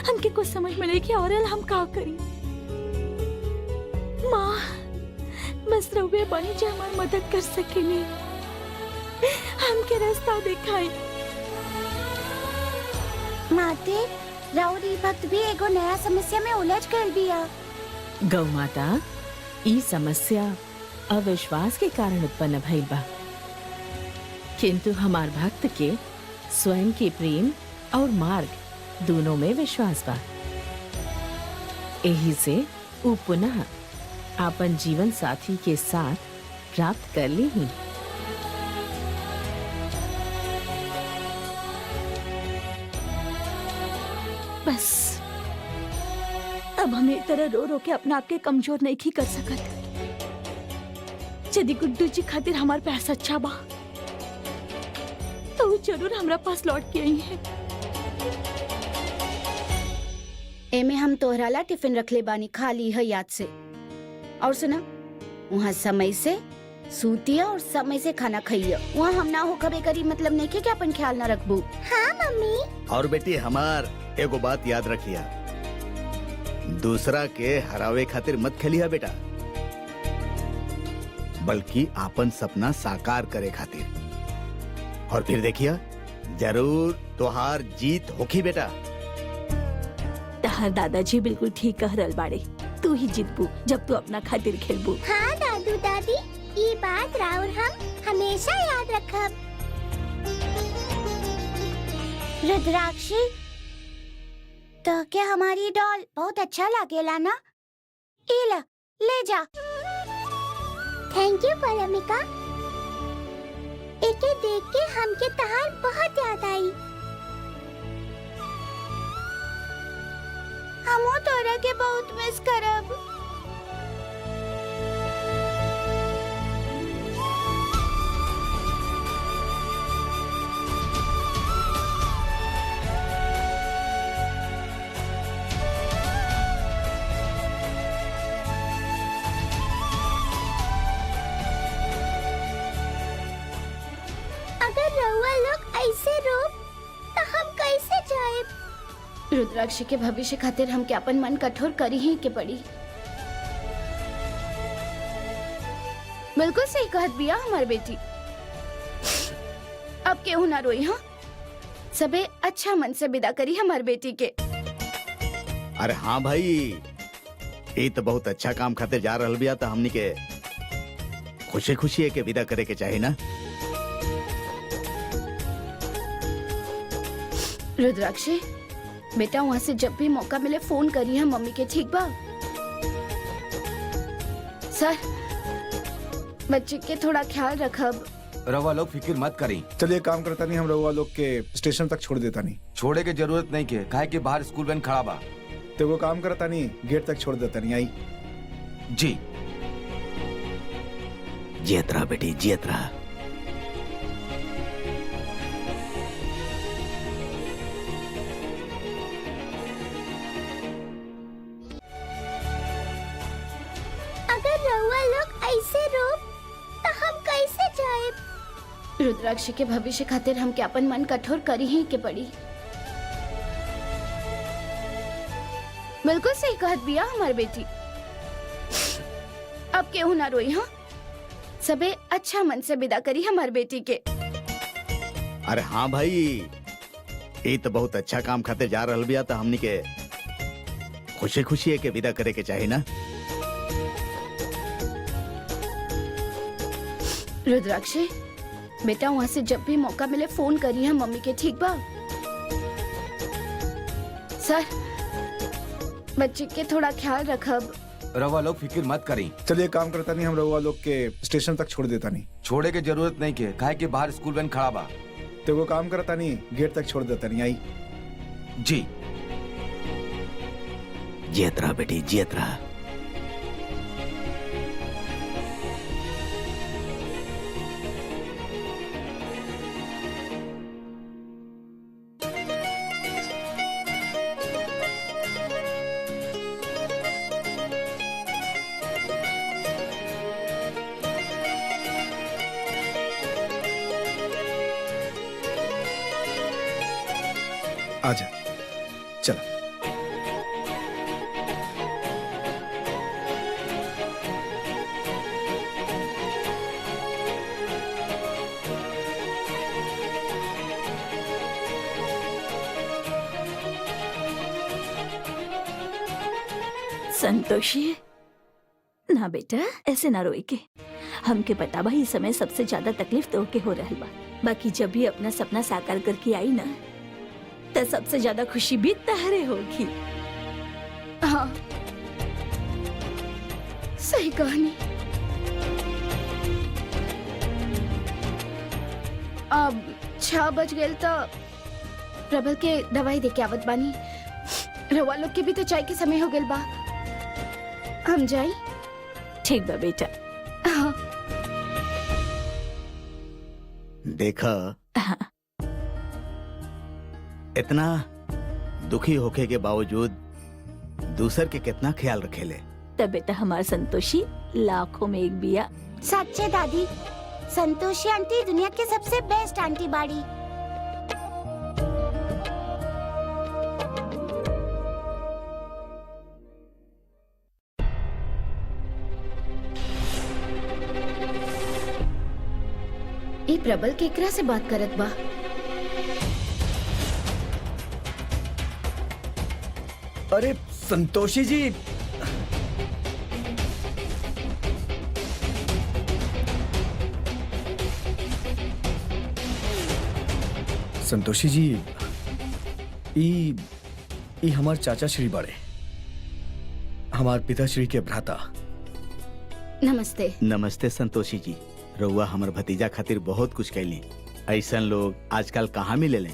[SPEAKER 6] हमके कुछ समझ में नहीं कि और हम का करी। माँ बस रउवे बनी जे हमार मदद कर सकेनी, हमके रास्ता दिखाई।
[SPEAKER 4] माते राउरी भक्त भी एगो नया समस्या में उलझ कर दिया।
[SPEAKER 5] गौ माता, ई समस्या अविश्वास के कारण उत्पन्न भइल बा, किंतु हमार भक्त के स्वयं के प्रेम और मार्ग दोनों में विश्वास बा। यही से उ पुनः अपन जीवन साथी के साथ प्राप्त कर ली ही।
[SPEAKER 6] बस अब हम एक तरह रो रो के अपना आप के कमजोर नहीं की कर सकत। यदि गुड्डू जी खातिर हमार पैसा अच्छा बा तो वो जरूर हमरा पास लौट के आई है।
[SPEAKER 4] एमे हम तोहराला टिफिन रख ले बानी, खा ली है याद से। और सुना, वहाँ समय से सूतिया और समय से खाना खाइए। वहाँ हम ना हो कबे करी मतलब नहीं के अपन ख्याल ना रखबू।
[SPEAKER 10] हाँ मम्मी।
[SPEAKER 3] और बेटी हमार एगो बात याद रखिया, दूसरा के हरावे खातिर मत खेलिया बेटा, बल्कि आपन सपना साकार करे खातिर। और फिर देखिया जरूर तोहार जीत होखी बेटा।
[SPEAKER 6] तहार दादाजी बिल्कुल ठीक कह रहल बाड़े, तू ही जीतबू जब तू अपना खातिर खेलबू।
[SPEAKER 10] हाँ दादू दादी, ये बात राउर हम हमेशा याद रखब।
[SPEAKER 4] रुद्राक्षी, तो क्या हमारी डॉल बहुत अच्छा लागेला ना? इला, ले जा।
[SPEAKER 10] Thank you Parmika. एके देख के हमके तहार बहुत याद आई।
[SPEAKER 4] हमो तोरा के बहुत मिस करब।
[SPEAKER 10] अगर रउआ लोग ऐसे रो तो हम कैसे जाए?
[SPEAKER 4] रुद्राक्षी के भविष्य खातिर हम के अपन मन कठोर करी ही के पड़ी। बिल्कुल सही कहत बिया हमार बेटी। अब केहू ना रोई, हाँ? सबे अच्छा मन से विदा करी हमार बेटी के।
[SPEAKER 3] अरे हाँ भाई, ये तो बहुत अच्छा काम खातिर जा रहल बिया, तो हमनी के खुशी खुशी के विदा करे के चाही ना।
[SPEAKER 4] रुद्राक्षी बेटा, वहाँ से जब भी मौका मिले फोन करी है मम्मी के, ठीक बा? सर, बच्चे के थोड़ा ख्याल रखब।
[SPEAKER 8] रवा लोग फिक्र मत करी।
[SPEAKER 2] चलिए काम करता नहीं, हम रउआ लोग के स्टेशन तक छोड़ देता नहीं।
[SPEAKER 8] छोड़े के जरूरत नहीं के, काहे कि बाहर स्कूल वैन खड़ा बा।
[SPEAKER 2] तो वो काम करता नहीं, गेट तक छोड़ देता नहीं। आई
[SPEAKER 8] जी।
[SPEAKER 3] जियत रहा बेटी, जियत रहा।
[SPEAKER 10] अगर रउआ लोग ऐसे रो तो हम कैसे जाए?
[SPEAKER 4] रुद्राक्षी के भविष्य खातिर हम के अपन मन कठोर करी ही के पड़ी। बिल्कुल सही कहत बिया हमार बेटी। अब केहू ना रोई, हाँ? सबे अच्छा मन से विदा करी हमार बेटी के।
[SPEAKER 3] अरे हाँ भाई, ये तो बहुत अच्छा काम खातिर जा रहल बिया, तो हमनी के खुशी खुशी के विदा करे के चाही ना।
[SPEAKER 4] रुद्राक्षी बेटा, वहाँ से जब भी मौका मिले फोन करी है मम्मी के, ठीक बा? सर, बच्चे के थोड़ा ख्याल रखब।
[SPEAKER 8] रवा लोग फिक्र मत करी।
[SPEAKER 2] चलिए काम करता नहीं, हम रउआ लोग के स्टेशन तक छोड़ देता नहीं।
[SPEAKER 8] छोड़े के जरूरत नहीं के, काहे कि बाहर स्कूल वैन खड़ा बा।
[SPEAKER 2] तो वो काम करता नहीं, गेट तक छोड़ देता नहीं। आई
[SPEAKER 8] जी।
[SPEAKER 3] जियत रहा बेटी, जियत रहा।
[SPEAKER 2] आजा, चला।
[SPEAKER 6] संतोषी, ना बेटा, ऐसे ना रोई के। हमके पता बा, इस समय सबसे ज्यादा तकलीफ तो के हो रहल बा। बाकी जब भी अपना सपना साकार करके आई ना, तो सबसे ज्यादा खुशी भी तहरे होगी।
[SPEAKER 4] हाँ, सही कहानी। अब 6 बज गए तो प्रबल के दवाई दे के आवत बानी। रवा लोग के भी तो चाय के समय हो गए बा। हम जाई?
[SPEAKER 6] ठीक बा बेटा।
[SPEAKER 4] हाँ।
[SPEAKER 3] देखा, इतना दुखी होके के बावजूद दूसर के कितना ख्याल रखेले।
[SPEAKER 6] तब बेटा हमार संतोषी लाखों में एक बिया।
[SPEAKER 4] सच्चे दादी, संतोषी आंटी दुनिया के सबसे बेस्ट आंटी बाड़ी।
[SPEAKER 9] ये प्रबल केकरा से बात करत बा?
[SPEAKER 1] अरे संतोषी जी, संतोषी जी, ई हमार चाचा श्री बड़े, हमार पिताश्री के भ्राता।
[SPEAKER 9] नमस्ते।
[SPEAKER 3] नमस्ते संतोषी जी। रउआ हमर भतीजा खातिर बहुत कुछ कैली। ऐसन लोग आजकल कहाँ मिलेले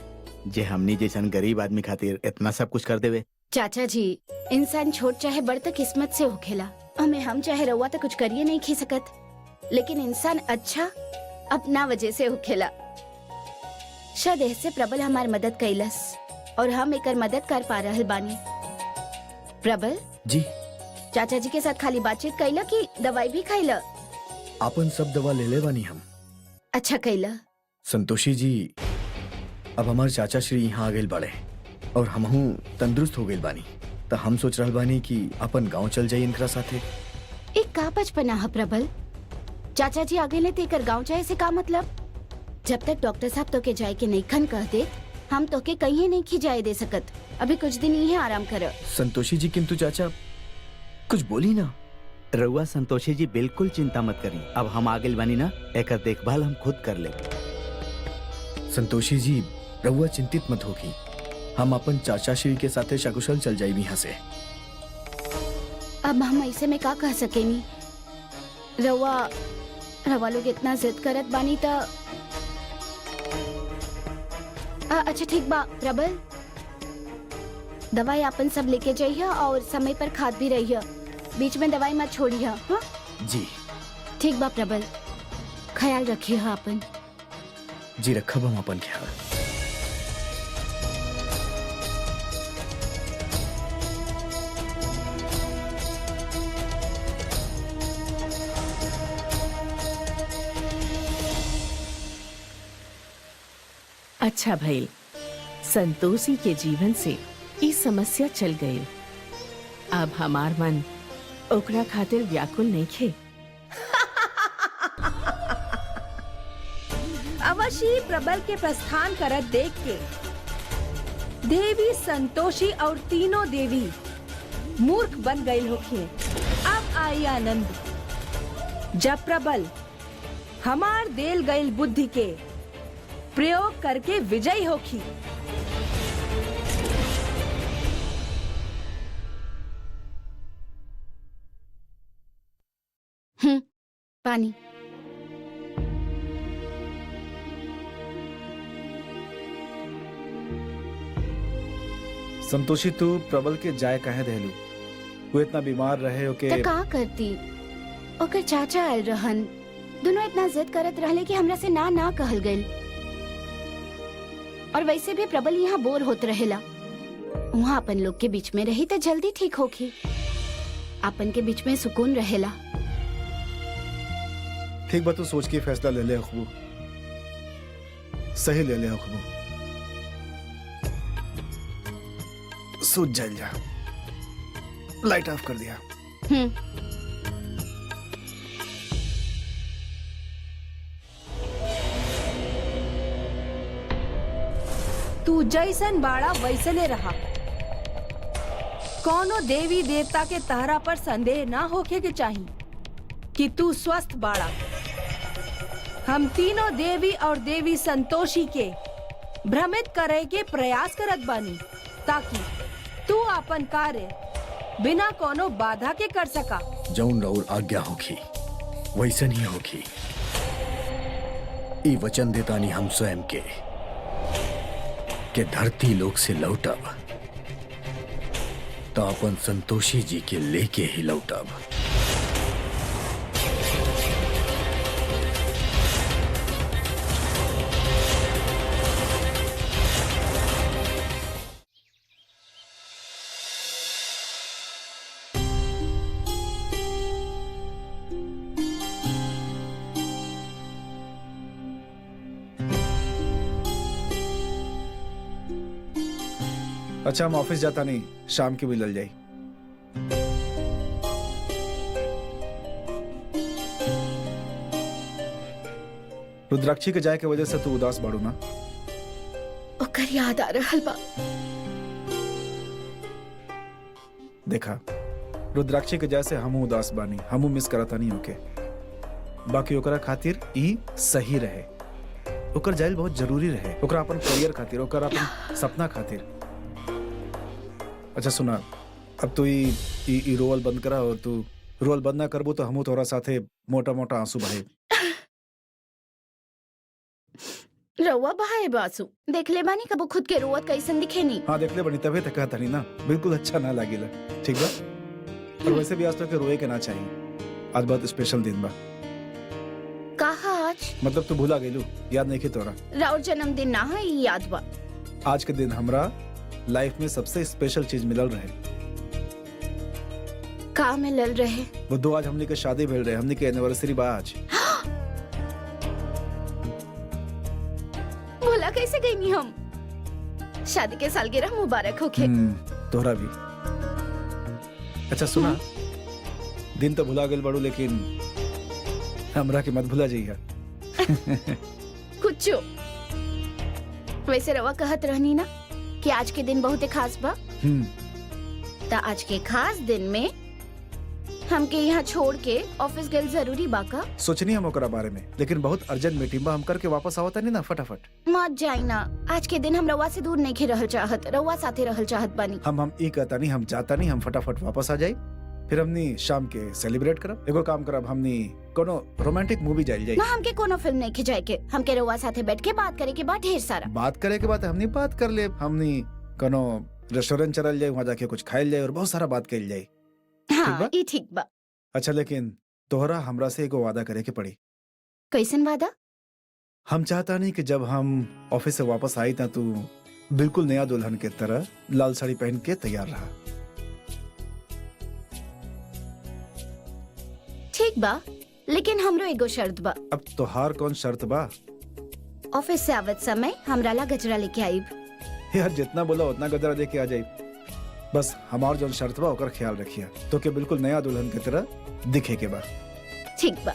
[SPEAKER 3] जे हमनी जैसन गरीब आदमी खातिर इतना सब कुछ कर देवे।
[SPEAKER 9] चाचा जी, इंसान छोट चाहे बड़ तक किस्मत से होखेला। हमें हम चाहे रउआ तो कुछ करिए नहीं खी सकत, लेकिन इंसान अच्छा अपना वजह से होखेला। शायद ऐसे प्रबल हमार मदद कैलस और हम एकर मदद कर पा रहल बानी। प्रबल
[SPEAKER 1] जी,
[SPEAKER 9] चाचा जी के साथ खाली बातचीत कैला कि दवाई भी खैला?
[SPEAKER 1] आपन सब दवा ले ले बानी हम।
[SPEAKER 9] अच्छा कैला।
[SPEAKER 1] संतोषी जी, अब हमार चाचा श्री यहाँ आ गए बड़े और हमहू तंदुरुस्त हो गए बानी, तो हम सोच रहल बानी कि अपन गांव चल जाइए इनकरा साथे।
[SPEAKER 9] एक का बचपना है प्रबल। चाचा जी आगे ले तेकर गांव जाए से का मतलब? जब तक डॉक्टर साहब तो के जाए के नहीं खन कह दे, हम तो के कहीं नहीं खी जाए दे सकत। अभी कुछ दिन यहीं आराम कर।
[SPEAKER 1] संतोषी जी, किंतु चाचा कुछ बोली ना।
[SPEAKER 3] रउआ संतोषी जी बिल्कुल चिंता मत करी, अब हम आ गइल बानी ना, एकर देखभाल हम खुद कर ले।
[SPEAKER 1] संतोषी जी, रउआ चिंतित मत होगी, हम अपन चाचा श्री के साथे सकुशल चल जाइए यहाँ से।
[SPEAKER 9] अब हम ऐसे में का कह सकेनी? रवा लोग इतना जिद करत बानी त अच्छा ठीक बा प्रबल, दवाई अपन सब लेके जाइए और समय पर खाद भी रहिए, बीच में दवाई मत छोड़िए। हाँ
[SPEAKER 1] जी
[SPEAKER 9] ठीक बा प्रबल, ख्याल रखिए अपन।
[SPEAKER 1] जी रखब हम अपन ख्याल।
[SPEAKER 11] अच्छा भइल, संतोषी के जीवन से ई समस्या चल गई। अब हमार मन ओकरा खातिर व्याकुल नहीं खे।
[SPEAKER 7] अवश्य प्रबल के प्रस्थान करत देख के देवी संतोषी और तीनों देवी मूर्ख बन गई होखिए। अब आई आनंद, जब प्रबल हमार देल गई बुद्धि के प्रयोग करके विजयी होखी।
[SPEAKER 9] पानी।
[SPEAKER 2] संतोषी, तू प्रबल के जाय कहे देलू? वो इतना बीमार रहे हो के
[SPEAKER 9] तो का करती? ओकर चाचा आयल रहन, दोनों इतना जिद करत रहले कि हमरा से ना कहल गइल। और वैसे भी प्रबल यहाँ बोर होत रहेला, वहाँ अपन लोग के बीच में रही तो जल्दी ठीक होगी। अपन के बीच में सुकून रहेला।
[SPEAKER 2] ठीक बात, तू सोच के फैसला ले ले खुशबू, सही ले ले खुशबू। सूझ जा, लाइट ऑफ कर दिया।
[SPEAKER 7] तू जैसन बाड़ा वैसने रहा। कोनो देवी देवता के तहरा पर संदेह ना होके के चाहिए कि तू स्वस्थ बाड़ा। हम तीनों देवी और देवी संतोषी के भ्रमित करे के प्रयास करत बानी, ताकि तू अपन कार्य बिना कोनो बाधा के कर सका।
[SPEAKER 1] जौन राउर आज्ञा होगी वैसन ही होगी। ई वचन देतानी हम स्वयं के धरती लोक से लौटब तो अपन संतोषी जी के लेके ही लौटब।
[SPEAKER 2] अच्छा हम ऑफिस जाता नहीं, शाम की भी लल जाई। रुद्राक्षी के जाए के वजह से तू उदास बाड़ू ना?
[SPEAKER 9] ओकर याद आ रहल बा।
[SPEAKER 2] देखा, रुद्राक्षी के जैसे हमू उदास बानी, हमू मिस करता नहीं होके। बाकी ओकरा खातिर ई सही रहे, ओकर जाइल बहुत जरूरी रहे, ओकरा अपन करियर खातिर, ओकर अपन सपना खातिर। अच्छा सुना, अब तू ई रोवल बंद करा, और तू रोवल बंद ना करबो तो हमू तोरा साथे मोटा मोटा आंसू बहाए।
[SPEAKER 9] रउआ बहाए बासु देख ले बानी कबो खुद के रोवत कैसन दिखे नी।
[SPEAKER 2] हाँ देख ले बनी, तबे तक कहता नहीं ना, बिल्कुल अच्छा ना लागेला। ठीक बा? और वैसे भी आज तो के रोए के ना चाहिए, आज बहुत स्पेशल दिन बा।
[SPEAKER 9] कहा आज?
[SPEAKER 2] मतलब तू भूला गेलू, याद नहीं के तोरा?
[SPEAKER 9] राउर जन्मदिन ना है, ई याद बा।
[SPEAKER 2] आज के दिन हमरा लाइफ में सबसे स्पेशल चीज मिलल रहे।
[SPEAKER 9] का मिलल रहे?
[SPEAKER 2] वो दो आज हमनी के शादी भेल रहे, हमनी के एनिवर्सरी बा आज।
[SPEAKER 9] भूला कैसे गई नी हम? शादी के सालगिरह मुबारक होखे।
[SPEAKER 2] तोहरा भी। अच्छा सुना, दिन तो भुला गेल बड़ू, लेकिन हमरा के मत भुला जाइए।
[SPEAKER 9] कुछ वैसे रवा कहत रहनी ना कि आज के दिन बहुत खास बा। ता आज के खास दिन में हमके यहाँ छोड़ के ऑफिस गए जरूरी बा का?
[SPEAKER 2] सोचनी हम ओकरा बारे में, लेकिन बहुत अर्जेंट मीटिंग बा, हम करके वापस आवता नहीं ना फटाफट।
[SPEAKER 9] मत जाई ना, आज के दिन हम रवा से दूर नहीं खे रहल चाहत, रवा साथे रहल चाहत बानी।
[SPEAKER 2] हम ई कहता नहीं, हम जाता नहीं, हम फटाफट वापस आ जाई, फिर हमनी शाम के सेलिब्रेट करब। एगो काम करब, हमनी कोनो रोमांटिक मूवी जाइल जाई।
[SPEAKER 9] ना हमके कोनो फिल्म नहीं खिंचाए के, हमके रवा साथे बैठ के बात करे के बाद ढेर सारा।
[SPEAKER 2] बात करे के बाद हमनी बात कर ले, हमनी कोनो रेस्टोरेंट चलल जाए, वहाँ जाके कुछ खाइल जाए और बहुत सारा बात कइल जाए।
[SPEAKER 9] हाँ ई ठीक बा।
[SPEAKER 2] अच्छा लेकिन तोहरा हमरा से एगो वादा करे के पड़ी।
[SPEAKER 9] कैसन वादा?
[SPEAKER 2] हम चाहता नहीं कि जब हम ऑफिस से वापस आई था तू बिल्कुल नया दुल्हन के तरह लाल साड़ी पहन के तैयार रहा।
[SPEAKER 9] ठीक बा, लेकिन हमरो एगो शर्त बा।
[SPEAKER 2] अब तोहार कौन शर्त बा?
[SPEAKER 9] ऑफिस से आवत समय हमरा ला गजरा लेके आईब।
[SPEAKER 2] यार जितना बोला उतना गजरा लेके आ जाई, बस हमार जो शर्त बा ओकर ख्याल रखिया, तो के बिल्कुल नया दुल्हन की तरह दिखे के बा।
[SPEAKER 9] ठीक बा।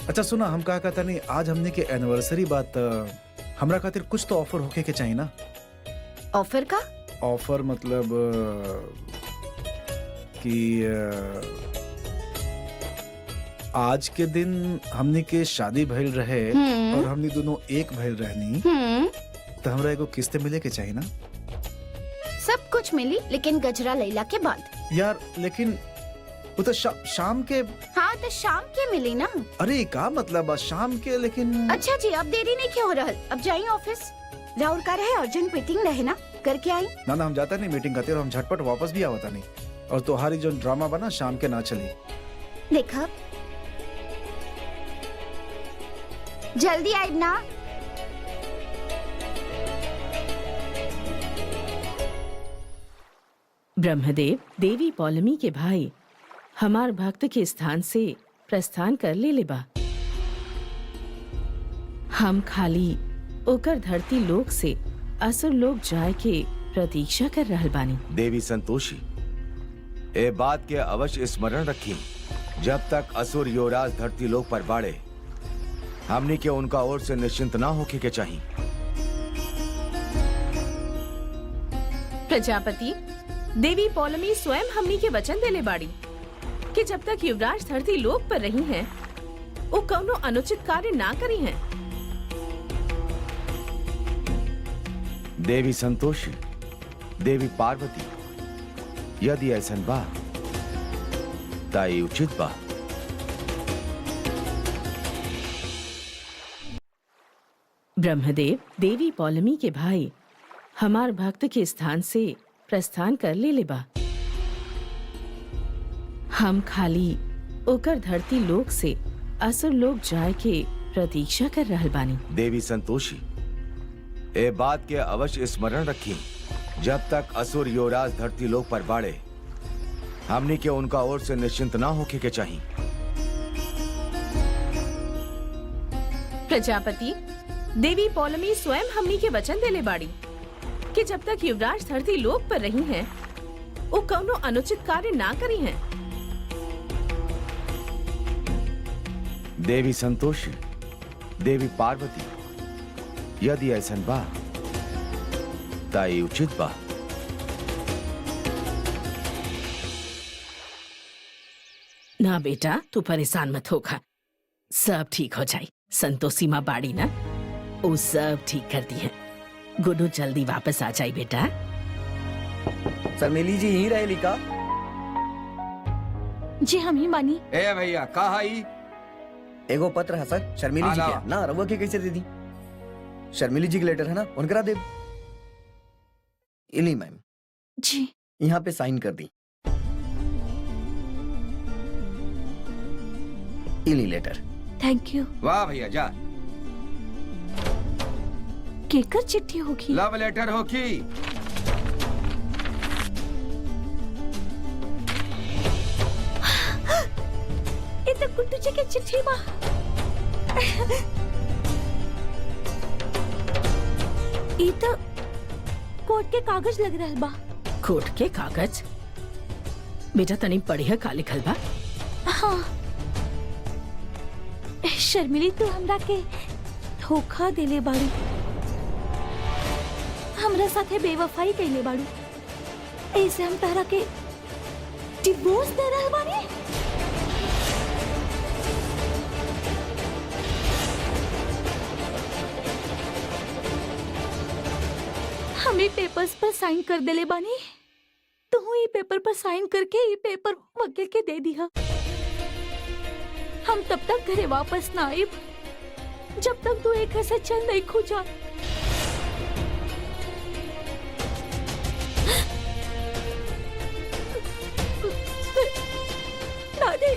[SPEAKER 2] अच्छा सुना, हम कहा कहता नहीं, आज हमने के एनिवर्सरी बात, हमरा खातिर कुछ तो ऑफर होके के चाहिए ना।
[SPEAKER 9] ऑफर का?
[SPEAKER 2] ऑफर मतलब कि आज के दिन हमनी के शादी भइल रहे और हमनी दोनों एक भइल रहनी, तो हमरा एगो किस्त मिले के चाहिए ना।
[SPEAKER 9] सब कुछ मिली, लेकिन गजरा लैला के बाद।
[SPEAKER 2] यार लेकिन वो तो शाम के।
[SPEAKER 9] हाँ तो शाम के मिली ना।
[SPEAKER 2] अरे का मतलब शाम के? लेकिन
[SPEAKER 9] अच्छा जी, अब देरी नहीं क्यों हो रहल, अब जाइए ऑफिस। राहुल का रहे अर्जेंट मीटिंग रहे ना, करके आई।
[SPEAKER 2] ना हम जाता नहीं मीटिंग करते, और हम झटपट वापस भी आवता नहीं, और तुम्हारी जो ड्रामा बना शाम के ना चली।
[SPEAKER 9] देखा जल्दी आई ना।
[SPEAKER 5] ब्रह्मदेव देवी पौलमी के भाई हमार भक्त के स्थान से प्रस्थान कर ले बा। हम खाली ओकर धरती लोक से असुर लोक जाए के प्रतीक्षा कर रहल बानी।
[SPEAKER 8] देवी संतोषी, ए बात के अवश्य स्मरण रखी, जब तक असुर युवराज धरती लोक पर बाड़े, हमनी के उनका ओर से निश्चिंत ना होके के चाहिए।
[SPEAKER 5] प्रजापति देवी पौलमी स्वयं हमनी के वचन देले बाड़ी कि जब तक युवराज धरती लोक पर रही हैं, वो कौनो अनुचित कार्य ना करी हैं।
[SPEAKER 8] देवी संतोषी, देवी पार्वती, यदि ऐसन बा ताई उचित बा।
[SPEAKER 5] ब्रह्मदेव देवी पौलमी के भाई हमार भक्त के स्थान से प्रस्थान कर ले बा। हम खाली ओकर धरती लोक से असुर लोक जाए के प्रतीक्षा कर रहल बानी।
[SPEAKER 8] देवी संतोषी, ए बात के अवश्य स्मरण रखी, जब तक असुर युवराज धरती लोक पर बाड़े, हमनी के उनका ओर से निश्चिंत ना होके के चाहिए।
[SPEAKER 5] प्रजापति देवी पौलमी स्वयं हमनी के वचन देले बाड़ी कि जब तक युवराज धरती लोक पर रही हैं, वो कौनो अनुचित कार्य ना करी हैं।
[SPEAKER 8] देवी संतोषी, देवी पार्वती, यदि ऐसन बा ताई उचित बा।
[SPEAKER 11] ना बेटा, तू परेशान मत होगा, सब ठीक हो जाए। संतोषी माँ बाड़ी ना, वो सब ठीक कर दी है। गुड्डू जल्दी वापस आ जाए बेटा।
[SPEAKER 1] शर्मिली जी यहीं रहे लिखा।
[SPEAKER 6] जी हम ही मानी।
[SPEAKER 8] ए भैया कहा ही?
[SPEAKER 1] एगो पत्र है सर, शर्मिली जी के ना, रवा के कैसे दे दी? शर्मिली जी के लेटर है ना, उनकरा दे। इली मैम
[SPEAKER 6] जी
[SPEAKER 1] यहाँ पे साइन कर दी। इली लेटर।
[SPEAKER 6] Thank you.
[SPEAKER 8] वाह भैया जा।
[SPEAKER 6] केकर चिट्ठी होगी?
[SPEAKER 8] लव लेटर हो की?
[SPEAKER 6] ये तो गुड्डू जी की चिट्ठी बा। ये तो कोर्ट के कागज लग रहा बा।
[SPEAKER 11] कोर्ट के कागज? बेटा तनी पढ़िया का लिखल बा?
[SPEAKER 6] हाँ। शर्मिली तू हमरा के धोखा देले बाड़ू, हमरा साथे बेवफाई कैले बाड़ू, ऐसे हम तहरा के डिवोर्स दे रहल बानी। हमें पेपर्स पर साइन कर देले बानी, तू ये पेपर पर साइन करके ये पेपर वकील के दे दिया। हम तब तक घरे वापस ना आए जब तक तू एक ऐसा चल नहीं खुजा। दादी,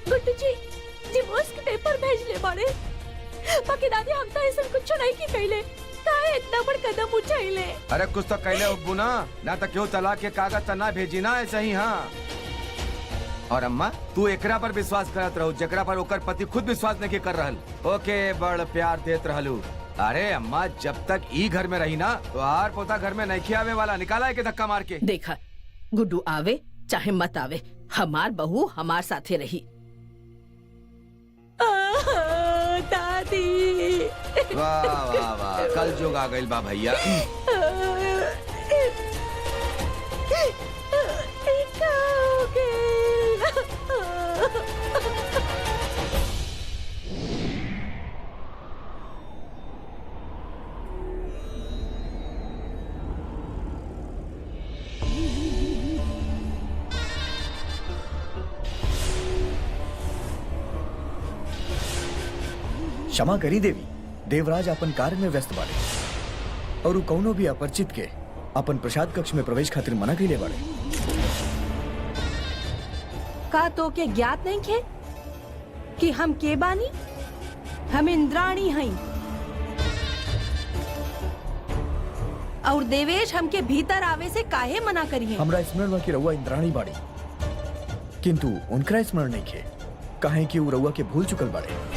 [SPEAKER 6] गुड्डू जी डिवोर्स के पेपर भेज ले बाड़े, बाकी दादी हम तो ऐसा कुछ नहीं की कहले, काहे इतना बड़ कदम उठाइले।
[SPEAKER 8] अरे कुछ तो कहले हो ना तो क्यों तलाक के कागज तना भेजी ना ऐसे ही। हाँ और अम्मा तू एकरा पर विश्वास करत रहो जकरा पर ओकर पति खुद विश्वास नहीं कर रहल, ओके बड़ प्यार देत रहलू। अरे अम्मा जब तक ई घर में रही ना तो आर पोता घर में नहीं आवे वाला, निकाला है के धक्का मार के।
[SPEAKER 11] देखा गुड्डू आवे चाहे मत आवे, हमार बहू हमार साथे रही।
[SPEAKER 6] दादी
[SPEAKER 8] वाह वाह वाह, कल जुग आ गइल बा भैया।
[SPEAKER 1] क्षमा करी देवी, देवराज अपन कार्य में व्यस्त बाड़े और उ कौनो भी अपरिचित के अपन प्रसाद कक्ष में प्रवेश खातिर मना कइले बाड़े।
[SPEAKER 7] का तो के ज्ञात नहीं खे कि हम के बानी? हम इंद्राणी हई और देवेश हमके भीतर आवे से काहे मना करिए?
[SPEAKER 1] हमरा स्मरण बा कि रउआ इंद्राणी बाड़ी, किंतु उनकरा स्मरण नहीं खे, काहे कि उ रउआ के भूल चुकल बाड़े।